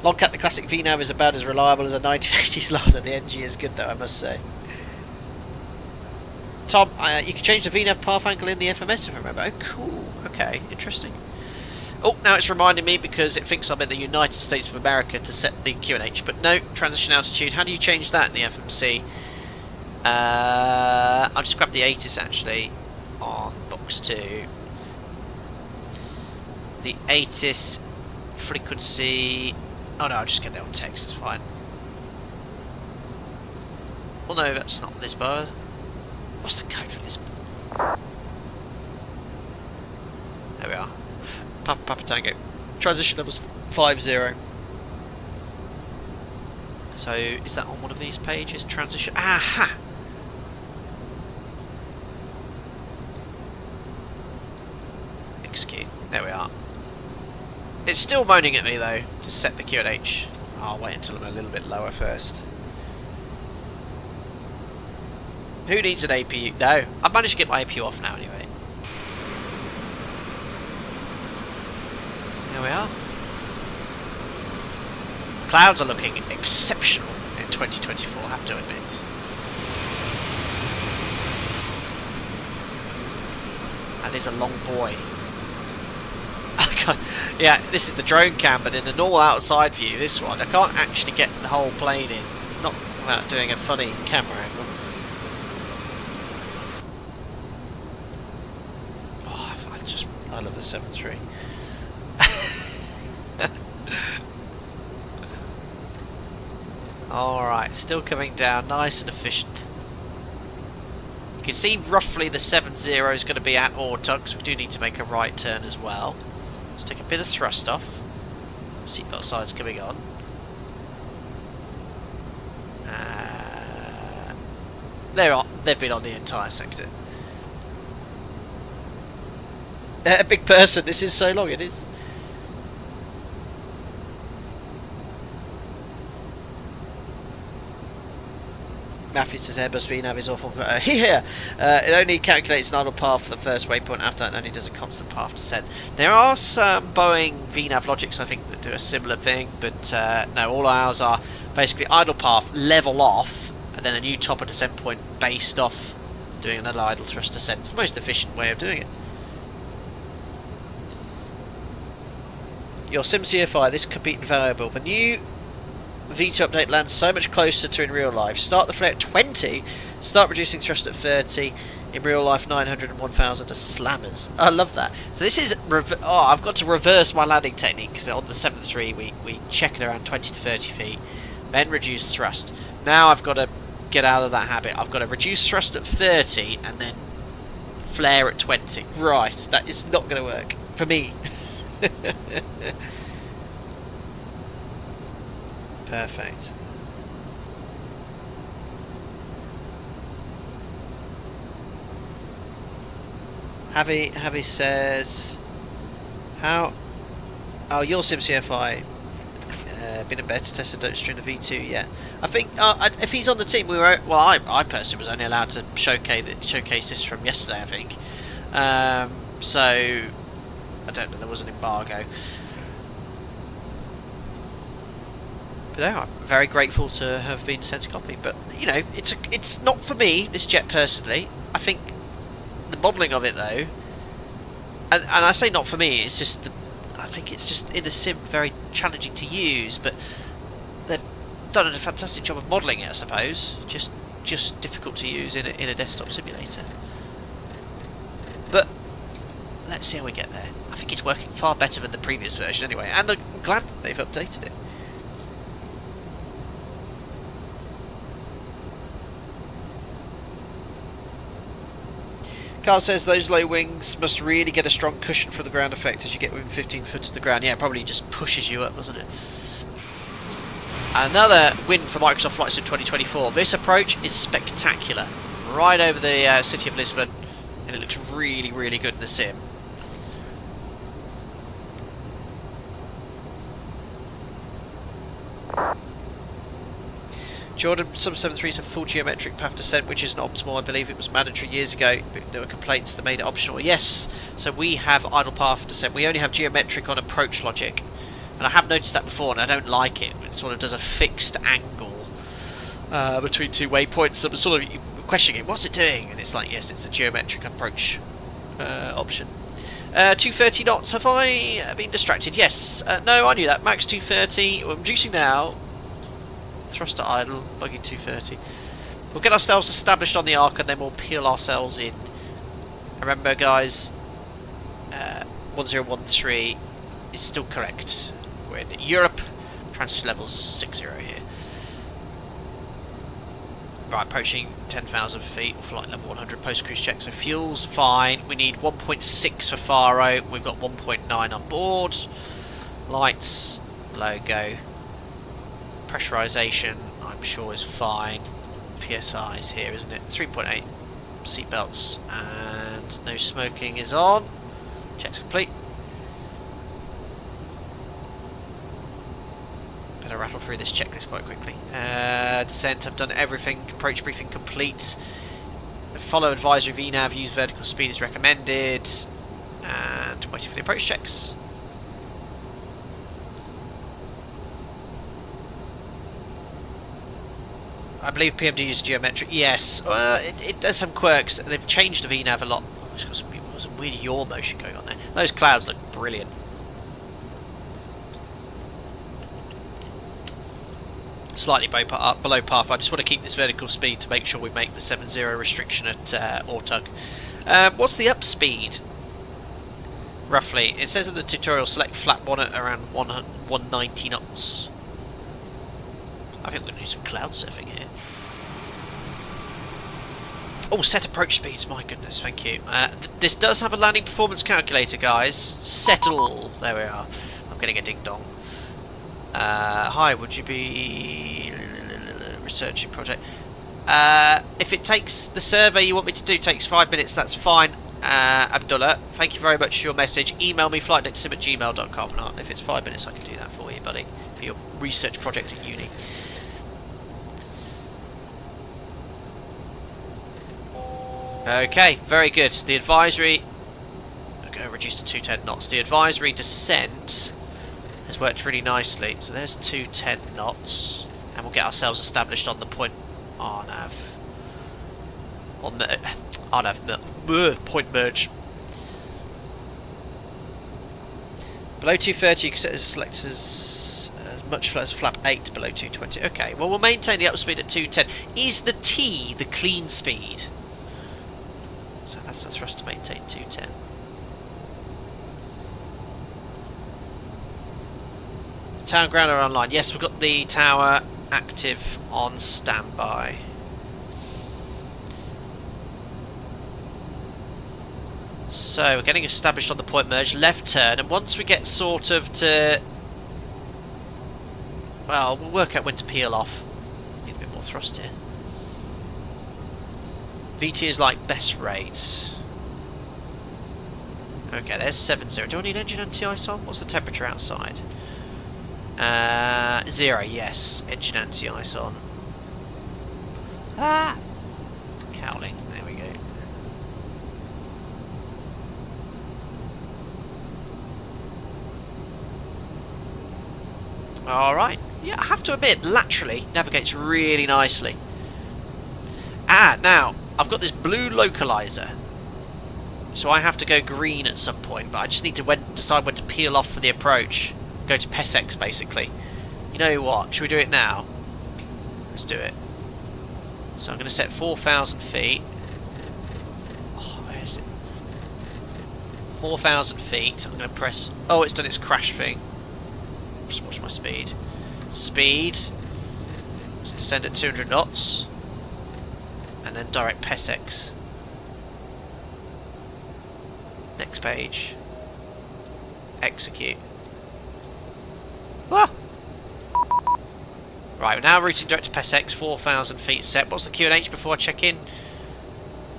Longcat, the classic VNAV, is about as reliable as a 1980s Lada. The NG is good though, I must say. Tom, you can change the VNAV path angle in the FMS if I remember. Oh, cool. Okay, interesting. Oh, now it's reminding me because it thinks I'm in the United States of America to set the QNH, but no, transition altitude. How do you change that in the FMC? I'll just grab the ATIS actually on box 2. The ATIS frequency. Oh no, I'll just get that on text, it's fine. Well, no, that's not Lisbon. What's the code for Lisbon? There we are. Papa Tango. Transition levels 50. So, is that on one of these pages? Transition. Aha! Execute. There we are. It's still moaning at me though to set the QNH. I'll wait until I'm a little bit lower first. Who needs an APU? No, I've managed to get my APU off now anyway. There we are. Clouds are looking exceptional in 2024, I have to admit. That is a long boy. Yeah, this is the drone cam, but in the normal outside view, this one, I can't actually get the whole plane in. Not without doing a funny camera angle. Oh, I love the 7.3. Alright, still coming down, nice and efficient. You can see roughly the 7.0 is going to be at Ortug, so we do need to make a right turn as well. Just take a bit of thrust off. Seatbelt side's coming on. They've been on the entire sector. A big person, this is so long, it is. Matthew says Airbus VNAV is awful. Here, it only calculates an idle path for the first waypoint. After that, it only does a constant path descent. There are some Boeing VNAV logics, I think, that do a similar thing, but no, all ours are basically idle path, level off, and then a new top of descent point based off doing another idle thrust descent. It's the most efficient way of doing it. Your SimCFI, this could be invaluable. The new V2 update lands so much closer to in real life. Start the flare at 20, start reducing thrust at 30. In real life, 900 and 1000 are slammers. I love that. So this is... I've got to reverse my landing technique, because on the 7.3 we check it around 20 to 30 feet, then reduce thrust. Now I've got to get out of that habit. I've got to reduce thrust at 30 and then flare at 20. Right, that is not going to work for me. Perfect. Javi says, how? Oh, your SimCFI been a beta tester, don't stream the V2 yet. I think if he's on the team, we were. Well, I personally was only allowed to showcase this from yesterday, I think. So I don't know. There was an embargo. But no, I'm very grateful to have been sent a copy. But you know, it's not for me, this jet personally. I think the modelling of it though, and I say not for me, it's just I think it's just in a sim very challenging to use. But they've done a fantastic job of modelling it, I suppose. Just difficult to use in a desktop simulator. But let's see how we get there. I think it's working far better than the previous version anyway, and I'm glad that they've updated it. Carl says those low wings must really get a strong cushion for the ground effect as you get within 15 foot of the ground. Yeah, it probably just pushes you up, doesn't it? Another win for Microsoft Flight Sim 2024. This approach is spectacular. Right over the city of Lisbon, and it looks really, really good in the sim. Jordan, some 737s have full geometric path descent, which isn't optimal. I believe it was mandatory years ago, but there were complaints that made it optional. Yes, so we have idle path descent. We only have geometric on approach logic. And I have noticed that before, and I don't like it. It sort of does a fixed angle between two waypoints. That was sort of questioning it. What's it doing? And it's like, yes, it's the geometric approach option. 230 knots. Have I been distracted? Yes. No, I knew that. Max 230. I'm reducing now. Thruster idle. Bugging 230. We'll get ourselves established on the arc, and then we'll peel ourselves in. Remember, guys, 1013 is still correct. We're in Europe. Transition levels 60 here. Right, approaching 10,000 feet, flight level 100, post-cruise check. So fuel's fine. We need 1.6 for faro. We've got 1.9 on board. Lights, logo. Pressurization, I'm sure is fine. PSI is here, isn't it? 3.8. Seatbelts and no smoking is on. Check's complete. Better rattle through this checklist quite quickly. Descent, I've done everything. Approach briefing complete. Follow advisory VNAV, use vertical speed is recommended. And waiting for the approach checks. I believe PMD uses geometric. Yes, it does some quirks. They've changed the VNAV a lot. It's got some weird yaw motion going on there. Those clouds look brilliant. Slightly below path. I just want to keep this vertical speed to make sure we make the 7.0 restriction at Ortug. What's the up speed? Roughly, it says in the tutorial select flat bonnet around 190 knots. I think we're going to do some cloud surfing here. Oh, set approach speeds, my goodness, thank you. This does have a landing performance calculator, guys. Settle. There we are. I'm getting a ding-dong. Hi, would you be researching project? If it takes the survey you want me to do takes 5 minutes, that's fine. Abdullah, thank you very much for your message. Email me flightdecksim@gmail.com. If it's 5 minutes, I can do that for you, buddy, for your research project at uni. Okay, very good. The advisory, I'm going to reduce to 210 knots. The advisory descent has worked really nicely. So there's 210 knots, and we'll get ourselves established on the point RNAV. On the RNAV point merge. Below 230, you can select as much as flap 8 below 220. Okay, well we'll maintain the up speed at 210. Is the T the clean speed? So that's for us to maintain 210. Tower and ground are online. Yes, we've got the tower active on standby. So we're getting established on the point merge, left turn, and once we get sort of to, well, we'll work out when to peel off. Need a bit more thrust here. VT is like best rate. Okay, there's 7.0. Do I need engine anti-ice on? What's the temperature outside? 0, yes. Engine anti-ice on. Ah! Cowling, there we go. Alright. Yeah, I have to admit, laterally navigates really nicely. Ah, now, I've got this blue localizer. So I have to go green at some point, but I just need to decide when to peel off for the approach. Go to PESEX, basically. You know what? Should we do it now? Let's do it. So I'm going to set 4,000 feet. Oh, where is it? 4,000 feet. I'm going to press... Oh, it's done its crash thing. Just watch my speed. Speed. Let's descend at 200 knots. And then direct PESEX. Next page. Execute. Ah! Right, we're now routing direct to PESEX, 4,000 feet set. What's the QNH before I check in?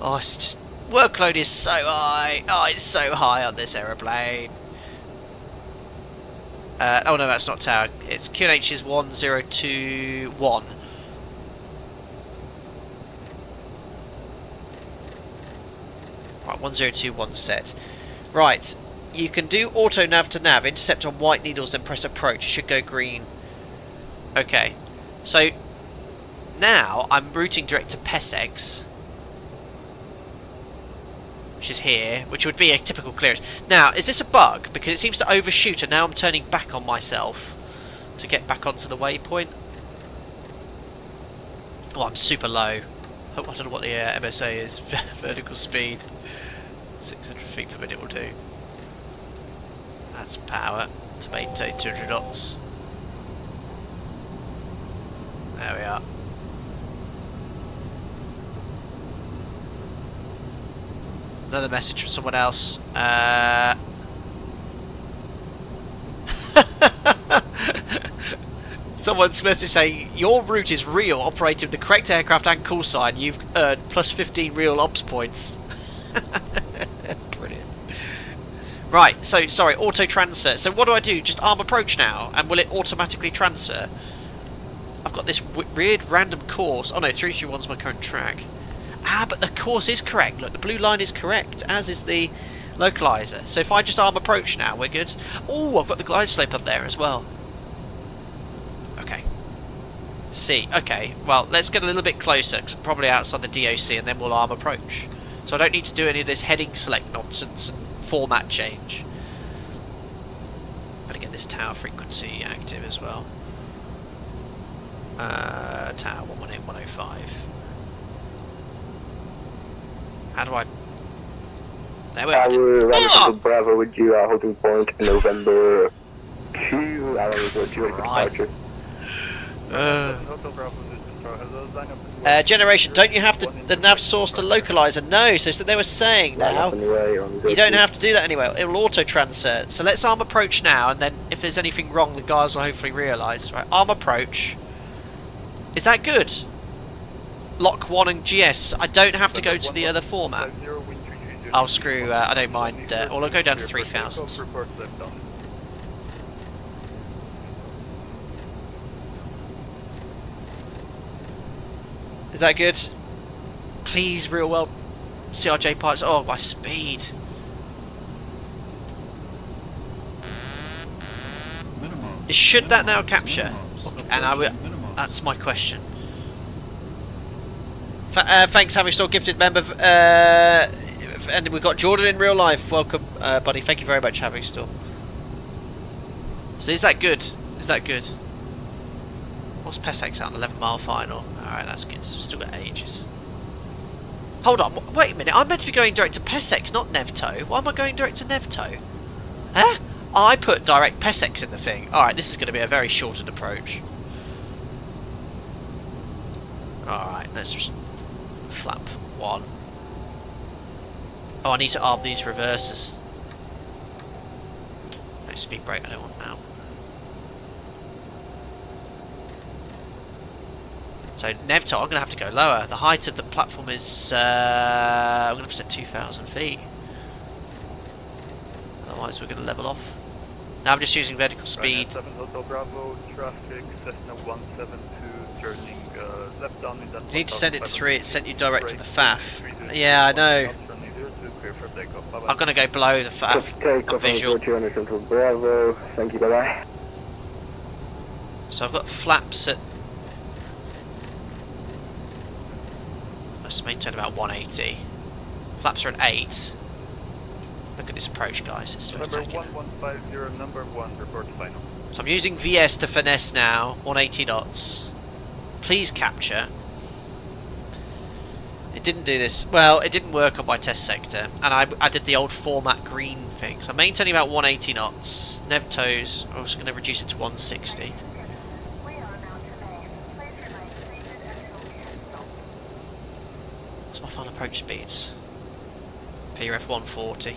Oh, it's just... Workload is so high. Oh, it's so high on this aeroplane. Oh no, that's not tower. It's QNH is 1021. Right, 1021 set. Right, you can do auto nav to nav, intercept on white needles, then press approach. It should go green. Okay, so now I'm routing direct to PESEX, which is here, which would be a typical clearance. Now, is this a bug? Because it seems to overshoot, and now I'm turning back on myself to get back onto the waypoint. Oh, I'm super low. I don't know what the MSA is. Vertical speed. 600 feet per minute will do. That's power to maintain 200 knots. There we are. Another message from someone else. Someone's message saying, your route is real, operating with the correct aircraft and call sign. You've earned plus 15 real ops points. Brilliant. Right, so, sorry, auto transfer. So what do I do? Just arm approach now, and will it automatically transfer? I've got this weird random course. Oh no, 331's my current track. Ah, but the course is correct. Look, the blue line is correct, as is the localizer. So if I just arm approach now, we're good. Oh, I've got the glide slope up there as well. Okay. C. Okay, well, let's get a little bit closer, because I'm probably outside the DOC, and then we'll arm approach. So I don't need to do any of this heading select nonsense and format change. Better get this tower frequency active as well. Tower 118.105. How do I... There we are. Tower Bravo with you are holding point November 2 hours or 2 departure. Generation, don't you have to the nav source to localizer? No, so they were saying now you don't have to do that anyway. It will auto transfer. So let's arm approach now, and then if there's anything wrong, the guys will hopefully realise. Right, arm approach. Is that good? Lock 1 and GS. I don't have to go to the other format. I'll screw. I don't mind. Or I'll go down to 3,000. Is that good? Please, real world CRJ pilots. Oh, my speed. Should that now capture? And I will. That's my question. Thanks, having still gifted member. And we've got Jordan in real life. Welcome, buddy. Thank you very much, having still. So is that good? Is that good? What's PESEX out? 11-mile final. Alright, that's good. Still got ages. Hold on. Wait a minute. I'm meant to be going direct to PESEX, not Nevto. Why am I going direct to Nevto? Huh? I put direct PESEX in the thing. Alright, this is going to be a very shortened approach. Alright, let's just flap 1. Oh, I need to arm these reversers. No, speed brake I don't want now. So Nevto, I'm going to have to go lower. The height of the platform is, I'm going to set 2,000 feet. Otherwise we're going to level off. Now I'm just using vertical speed. 7 Hotel Bravo, traffic, Cessna 172, turning left down in that. You need to send it to 3, it sent you direct to the FAF. Yeah, I know. I'm going to go below the FAF. I'm visual. Bravo, thank you, bye-bye. So I've got flaps at... Let's maintain about 180. Flaps are at 8. Look at this approach, guys. It's November spectacular. 1150, number 1, report final. So I'm using VS to finesse now, 180 knots. Please capture. It didn't do this. Well, it didn't work on my test sector, and I did the old format green thing. So I'm maintaining about 180 knots. Nev toes. I was going to reduce it to 160. What's my final approach speeds? VRF 140.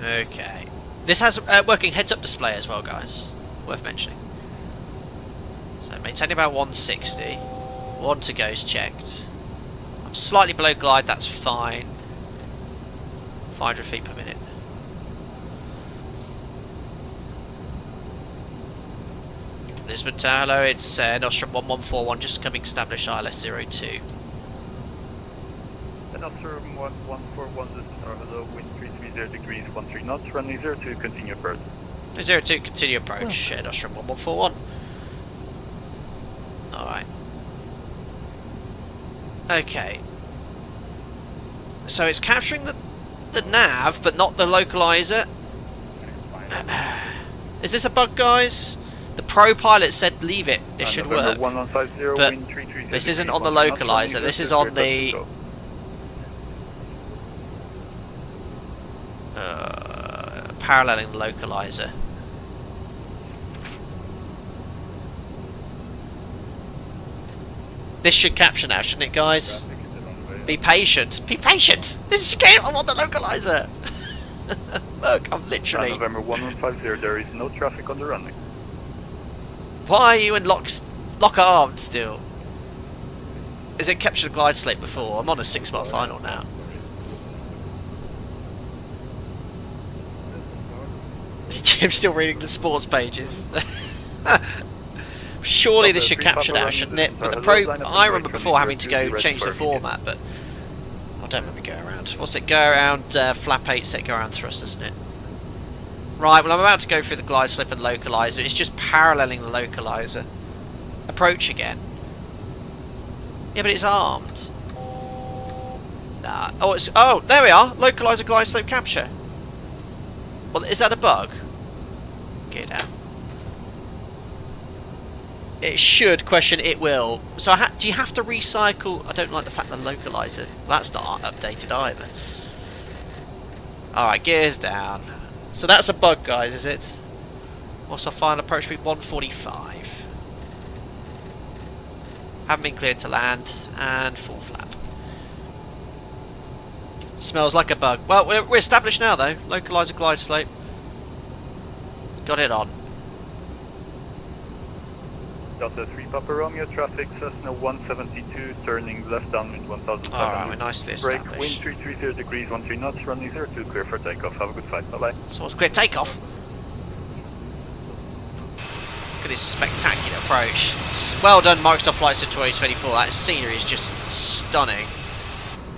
Okay. This has working heads-up display as well, guys. Worth mentioning. So maintaining about 160. 1 to go is checked. I'm slightly below glide, that's fine. 500 feet per minute. Lisbon Tower, hello, it's Air Nostrum 1141, just coming established ILS 02. Air Nostrum 1141, this is our hello, wind 330 degrees, 13 knots, runway 02, continue approach. 02, continue approach, Air Nostrum 1141. Alright. Okay. So it's capturing the nav, but not the localizer. Is this a bug, guys? The Pro pilot said leave it, it should work. But this isn't on the localizer, this is on the... paralleling the localizer. This should capture now, shouldn't it, guys? Be patient. Be patient! This is game, I'm on the localizer! Look, I'm literally... November 1150, there is no traffic on the runway. Why are you in lock armed still? Is it captured the glide slope before? I'm on a 6-mile final now. Is Jim still reading the sports pages? Surely this should capture now, shouldn't it? But the Pro, I remember before having to go change the format, but I don't remember go around. What's it? Go around flap 8, set go around thrust, isn't it? Right, well I'm about to go through the glide slope and localizer. It's just paralleling the localizer. Approach again. Yeah, but it's armed. Nah. Oh, there we are. Localizer glide slope capture. Well, is that a bug? Get out. It should, question it will. So do you have to recycle? I don't like the fact the localizer, that's not updated either. Alright, gears down. So that's a bug, guys, is it? What's our final approach speed? 145. Haven't been cleared to land, and full flap. Smells like a bug. Well, we're established now though. Localizer glide slope. Got it on. Delta 3 Papa Romeo, traffic Cessna 172, turning left downwind 1500. Alright, we're nicely established. Break, wind 330 degrees, 13 knots, runway 02, clear for takeoff. Have a good flight, bye bye. Someone's clear takeoff. Look at this spectacular approach. Well done, Microsoft Flight Sim 2024. That scenery is just stunning.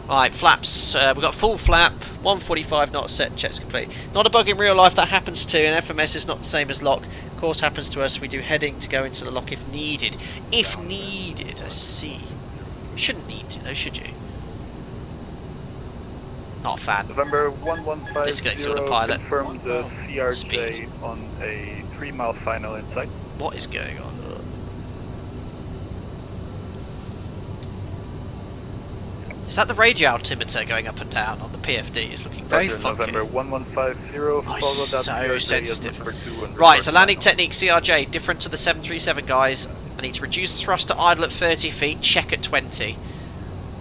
Right, flaps. We've got full flap, 145 knots set, checks complete. Not a bug in real life, that happens too, and FMS is not the same as lock. Of course, happens to us. We do heading to go into the lock if needed. If needed, I see. Shouldn't need to, though, should you? Not a fan. November 1150, Disconnected autopilot. confirm the CRJ Speed. on a 3-mile final in sight. What is going on? Is that the radio altimeter going up and down on the PFD? It's looking very Roger, funky. November 1150, Oh, follow it's that so CRJ sensitive. as number 2 and Right, report so landing final. technique CRJ, different to the 737, guys. I need to reduce thrust to idle at 30 feet, check at 20.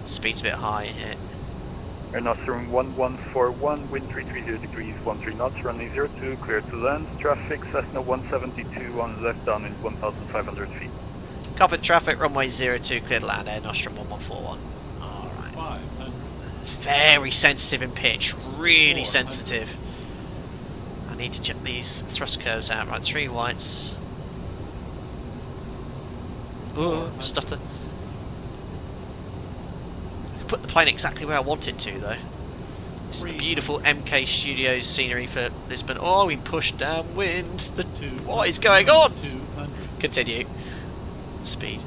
Speed's a bit high here. Air Nostrum 1141, wind 330 degrees, 13 knots, runway 02, clear to land. Traffic Cessna 172 on left downwind 1500 feet. Copy traffic, runway 02, clear to land, Air Nostrum 1141. Alright. It's very sensitive in pitch, really sensitive. I need to check these thrust curves out. Right, 3 whites. Ooh, stutter. I can put the plane exactly where I want it to, though. This is the beautiful MK Studios scenery for Lisbon. Oh, we pushed downwind. What is going on? Continue. Speed.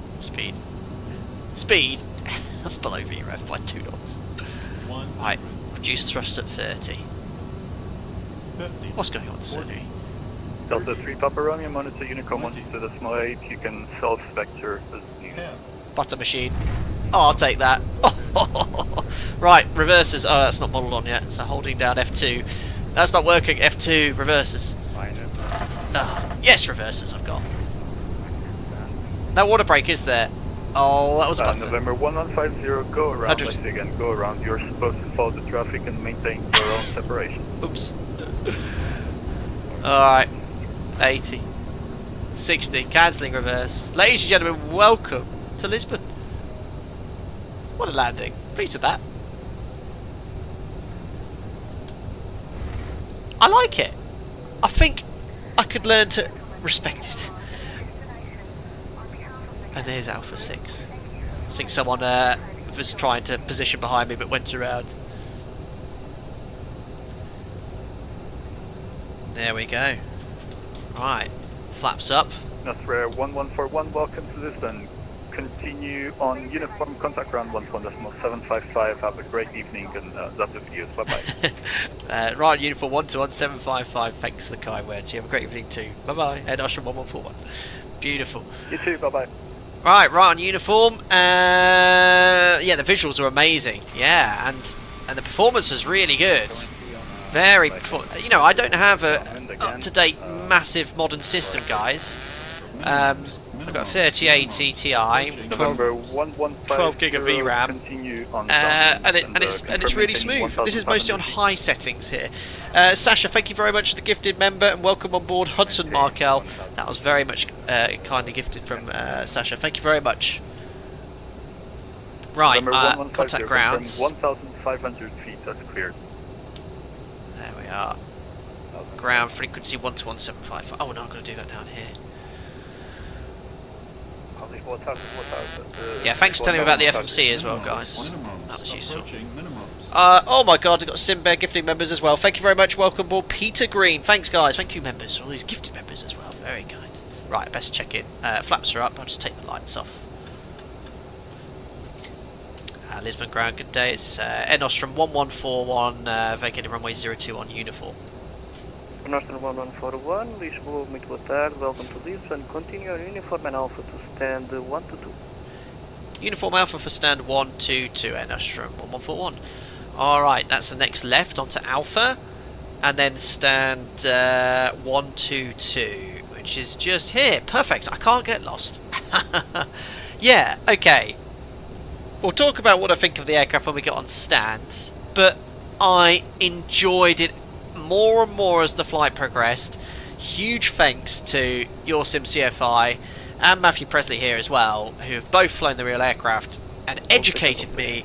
Below VREF by 2 knots. Right, reduce thrust at 30. What's going on, Sony? Delta 3 Papa Romeo, monitor Unicom 1 to the small 8, you can self-vector as needed. Butter machine. Oh, I'll take that. Right, reverses. Oh, that's not modelled on yet, so holding down F2. That's not working. F2, reverses. Yes, reverses I've got. No water brake, is there? Oh, that was a button. November 1150, go around. 100. Let's see again, go around. You're supposed to follow the traffic and maintain your own separation. Oops. Alright. 80. 60. Cancelling reverse. Ladies and gentlemen, welcome to Lisbon. What a landing. Pleased with that. I like it. I think I could learn to respect it. And there's Alpha 6. I think someone was trying to position behind me but went around. There we go. Right. Flaps up. Nostra 1141, welcome to Lisbon. Continue on uniform contact ground 11.755. Have a great evening and that's the videos. Bye bye. Right on uniform 121.755. Thanks for the kind words. You have a great evening too. Bye bye. Air Nostrum 1141. Beautiful. You too. Bye bye. Right on uniform. Yeah, the visuals are amazing. Yeah, and the performance is really good. Very. You know, I don't have a up-to-date massive modern system, guys. I've got a 3080 Ti, 12 gig of VRAM, and it's really smooth. This is mostly on high settings here. Sasha, thank you very much for the gifted member and welcome on board Hudson Markel. That was very much kindly gifted from Sasha. Thank you very much. Right, contact grounds. 1,500 feet, that's cleared. There we are. Ground frequency 121.755. Oh no, I'm going to do that down here. Yeah, thanks for telling me about the FMC as well, guys. That was useful. Oh my god, I've got Simbear gifting members as well. Thank you very much. Welcome aboard Peter Green. Thanks, guys. Thank you, members. All these gifted members as well. Very kind. Right, best check in. Flaps are up. I'll just take the lights off. Lisbon ground, good day. It's Air Nostrum 1141, vacated runway 02 on uniform. Air Nostrum 1141, Lisboa, muito boa tarde, welcome to Lisbon. Continue on uniform and alpha to stand 122. Uniform alpha for stand 122, Air Nostrum 1141. Alright, that's the next left onto alpha, and then stand 122, which is just here. Perfect, I can't get lost. Yeah, okay. We'll talk about what I think of the aircraft when we get on stand, but I enjoyed it more and more as the flight progressed. Huge thanks to your Sim CFI and Matthew Presley here as well, who have both flown the real aircraft and educated me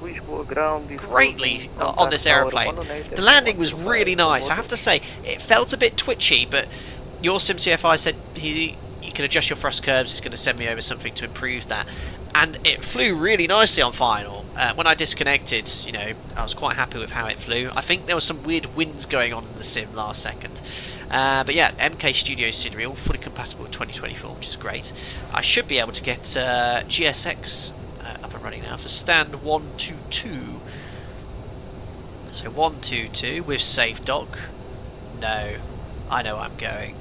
greatly on this aeroplane. The landing was really nice. I have to say, it felt a bit twitchy, but your Sim CFI said you can adjust your thrust curves. He's going to send me over something to improve that. And it flew really nicely on final. When I disconnected, you know, I was quite happy with how it flew. I think there was some weird winds going on in the sim last second. But yeah, MK Studio scenery, all fully compatible with 2024, which is great. I should be able to get GSX up and running now for stand 122. So 122 with safe dock. No, I know where I'm going.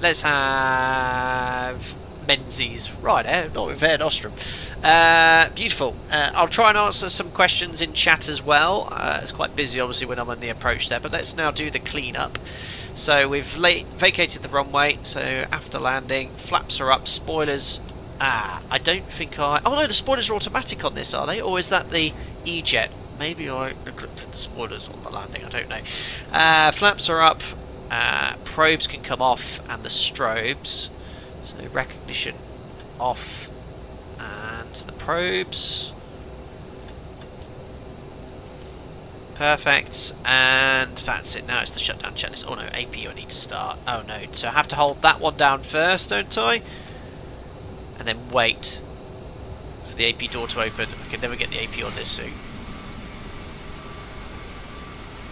Let's have Menzies. Right, not with Air Nostrum. Beautiful. I'll try and answer some questions in chat as well. It's quite busy obviously when I'm on the approach there, but let's now do the cleanup. So we've vacated the runway, so after landing, flaps are up, spoilers. I don't think oh no, the spoilers are automatic on this, are they? Or is that the E-Jet? Maybe I neglected the spoilers on the landing, I don't know. Flaps are up, probes can come off, and the strobes. So recognition off, and the probes. Perfect, and that's it. Now it's the shutdown checklist. Oh no, APU I need to start. Oh no, so I have to hold that one down first, don't I? And then wait for the AP door to open. I can never get the AP on this thing.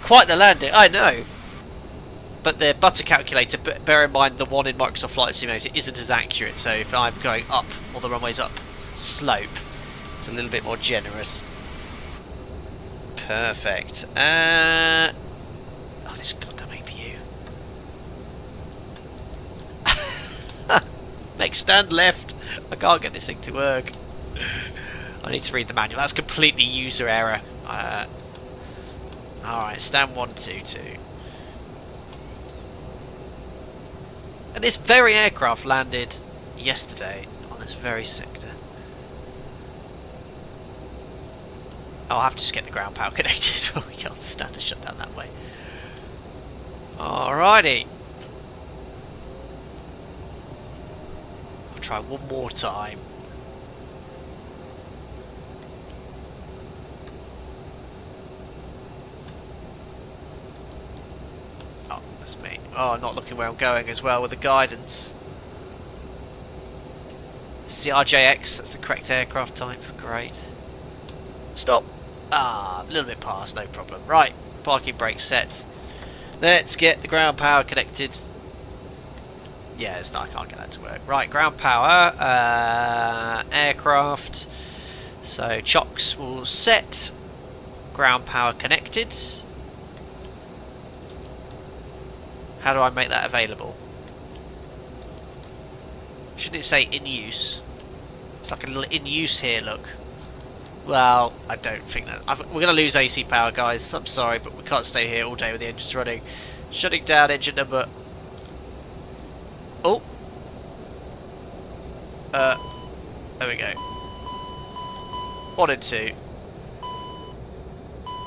Quite the landing, I know. But the butter calculator, bear in mind the one in Microsoft Flight Simulator isn't as accurate, so if I'm going up, or the runway's up slope, it's a little bit more generous. Perfect. Oh, this goddamn APU. Next stand left. I can't get this thing to work. I need to read the manual. That's completely user error. Alright, stand 122. And this very aircraft landed yesterday on this very sector. Oh, I'll have to just get the ground power connected. Well, we can't stand a shutdown that way. Alrighty. I'll try one more time. Oh, that's me. Oh, I'm not looking where I'm going as well with the guidance. CRJX, that's the correct aircraft type. Great. Stop. Ah, a little bit past, no problem. Right, parking brake set. Let's get the ground power connected. Yeah, I can't get that to work. Right, ground power, aircraft. So chocks will set. Ground power connected. How do I make that available? Shouldn't it say in use? It's like a little in use here, look. Well, I don't think that... we're going to lose AC power, guys. I'm sorry, but we can't stay here all day with the engines running. Shutting down engine number... Oh! There we go. 1 and 2.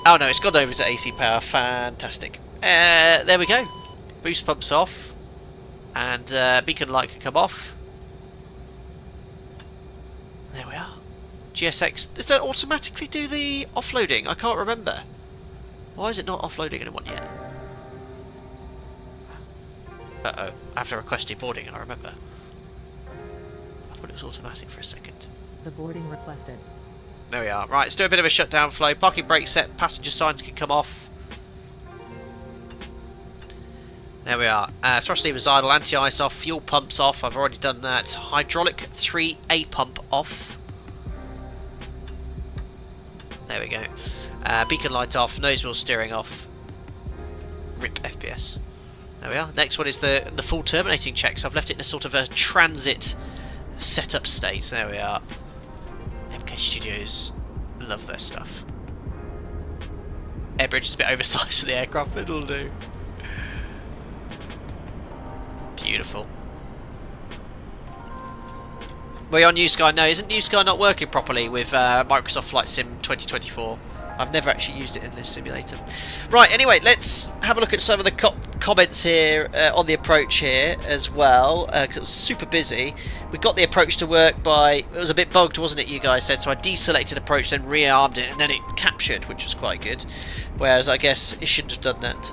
Oh no, it's gone over to AC power. Fantastic. There we go. Boost pumps off. And beacon light can come off. There we are. GSX, does that automatically do the offloading? I can't remember. Why is it not offloading anyone yet? Uh-oh, I have to request deboarding, I remember. I thought it was automatic for a second. The boarding requested. There we are. Right, let's do a bit of a shutdown flow. Parking brake set, passenger signs can come off. There we are. Thrust levers idle, anti-ice off, fuel pumps off. I've already done that. Hydraulic 3A pump off. There we go. Beacon light off, nose wheel steering off. RIP FPS. There we are. Next one is the full terminating checks. I've left it in a sort of a transit setup state. There we are. MK Studios love their stuff. Airbridge is a bit oversized for the aircraft, but it'll do. Beautiful. We're on New Sky. No, isn't New Sky not working properly with Microsoft Flight Sim 2024? I've never actually used it in this simulator. Right, anyway, let's have a look at some of the comments here on the approach here as well, because it was super busy. We got the approach to work by... It was a bit bugged, wasn't it, you guys said? So I deselected approach, then rearmed it, and then it captured, which was quite good. Whereas I guess it shouldn't have done that.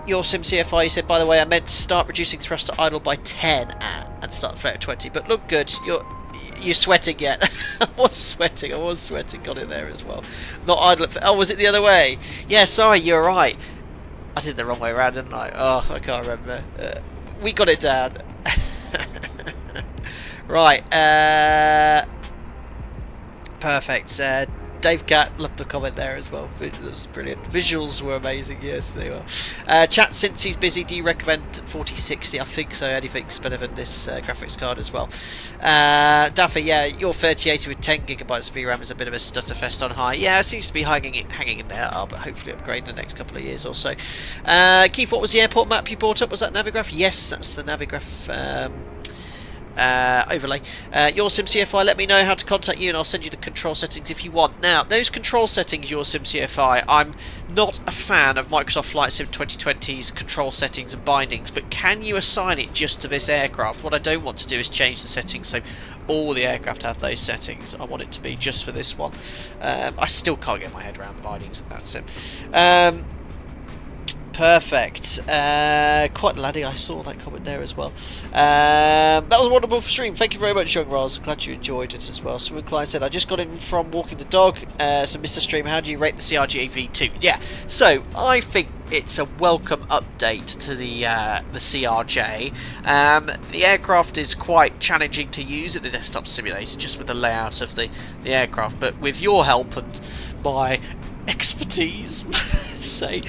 Your sim CFI, you said, by the way, I meant start reducing thrust to idle by 10 and start the flare at 20, but look good. You're sweating yet. I was sweating, got it there as well. Not idle at... Oh, was it the other way? Yeah, sorry, you're right. I did it the wrong way around, didn't I? Oh, I can't remember. We got it down. Right, perfect. Dave Cat, loved the comment there as well. That was brilliant. Visuals were amazing, yes, they were. Chat, since he's busy, do you recommend 4060? I think so. Anything's better than this graphics card as well. Daffy, yeah, your 3080 with 10 gigabytes of VRAM is a bit of a stutter fest on high. Yeah, it seems to be hanging in there, but hopefully upgrade in the next couple of years or so. Keith, what was the airport map you brought up? Was that Navigraph? Yes, that's the Navigraph overlay. Your SimCFI, let me know how to contact you and I'll send you the control settings if you want. Now, those control settings, your SimCFI, I'm not a fan of Microsoft Flight Sim 2020's control settings and bindings, but can you assign it just to this aircraft? What I don't want to do is change the settings so all the aircraft have those settings. I want it to be just for this one. I still can't get my head around the bindings in that sim. Perfect. Quite laddie, I saw that comment there as well. That was a wonderful stream. Thank you very much, Young Roz. Glad you enjoyed it as well. Swim Klein said, I just got in from walking the dog. So, Mr. Stream, how do you rate the CRJ V2? Yeah, so I think it's a welcome update to the CRJ. The aircraft is quite challenging to use in the desktop simulator, just with the layout of the aircraft. But with your help and my expertise, say,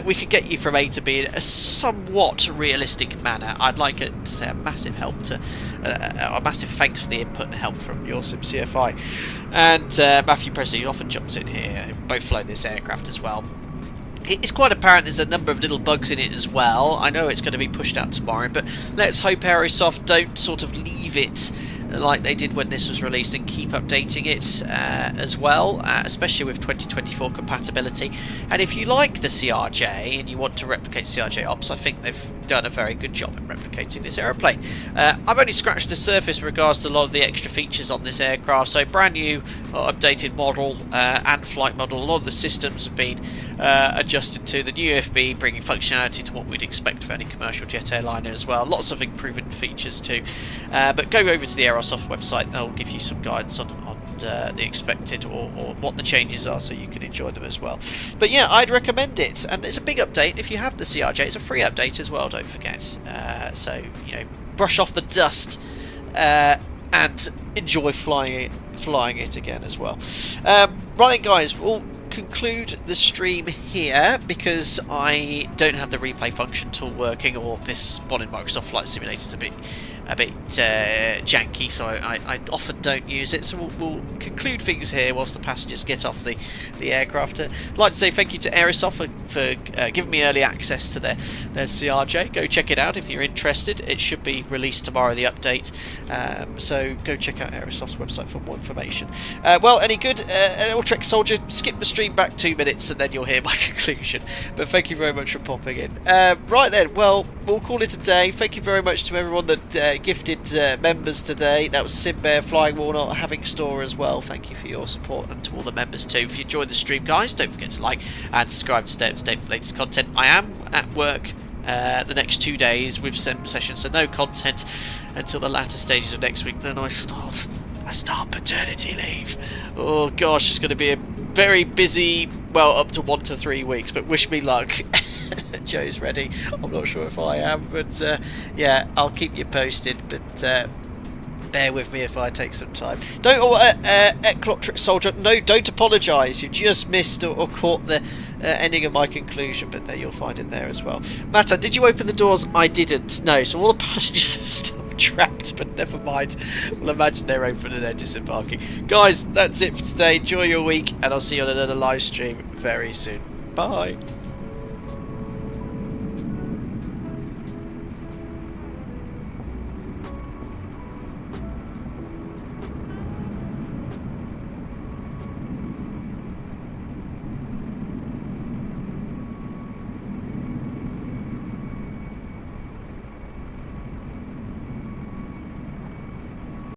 we can get you from A to B in a somewhat realistic manner. I'd like to say a massive help to a massive thanks for the input and help from your CFI and Matthew Presley often jumps in here, both flown this aircraft as well. It's quite apparent there's a number of little bugs in it as well. I know it's going to be pushed out tomorrow, but let's hope Aerosoft don't sort of leave it like they did when this was released and keep updating it as well, especially with 2024 compatibility. And if you like the CRJ and you want to replicate CRJ ops, I think they've done a very good job in replicating this aeroplane. I've only scratched the surface with regards to a lot of the extra features on this aircraft, so brand new updated model and flight model. A lot of the systems have been adjusted to the new UFB, bringing functionality to what we'd expect for any commercial jet airliner as well. Lots of improvement features too, but go over to the Aerosoft website, they'll give you some guidance on the expected or what the changes are, so you can enjoy them as well. But yeah, I'd recommend it, and it's a big update. If you have the CRJ, it's a free update as well, don't forget. So, you know, brush off the dust and enjoy flying it again as well. Right guys, we'll conclude the stream here because I don't have the replay function tool working, or this one in Microsoft Flight Simulator is a bit janky, so I often don't use it. So we'll conclude things here whilst the passengers get off the aircraft. I'd like to say thank you to Aerosoft for giving me early access to their CRJ. Go check it out if you're interested. It should be released tomorrow, the update. So go check out Aerosoft's website for more information. Well, any good? Ultrek Soldier, skip the stream back 2 minutes and then you'll hear my conclusion. But thank you very much for popping in. Right then, well, we'll call it a day. Thank you very much to everyone that gifted members today. That was Simbear, Flying Walnut, Having Store as well. Thank you for your support, and to all the members too. If you enjoyed the stream, guys, don't forget to like and subscribe to stay up to date with the latest content. I am at work the next 2 days with sessions, so no content until the latter stages of next week. Then I start paternity leave. Oh gosh, it's going to be a very busy, well, up to 1 to 3 weeks, but wish me luck. Joe's ready. I'm not sure if I am, but yeah, I'll keep you posted, but bear with me if I take some time. Don't Eclotric Soldier, no, don't apologise. You just missed or caught the ending of my conclusion, but there you'll find it there as well. Matta, did you open the doors? I didn't. No, so all the passengers are still trapped, but never mind. We'll imagine they're open and they're disembarking. Guys, that's it for today. Enjoy your week, and I'll see you on another live stream very soon. Bye.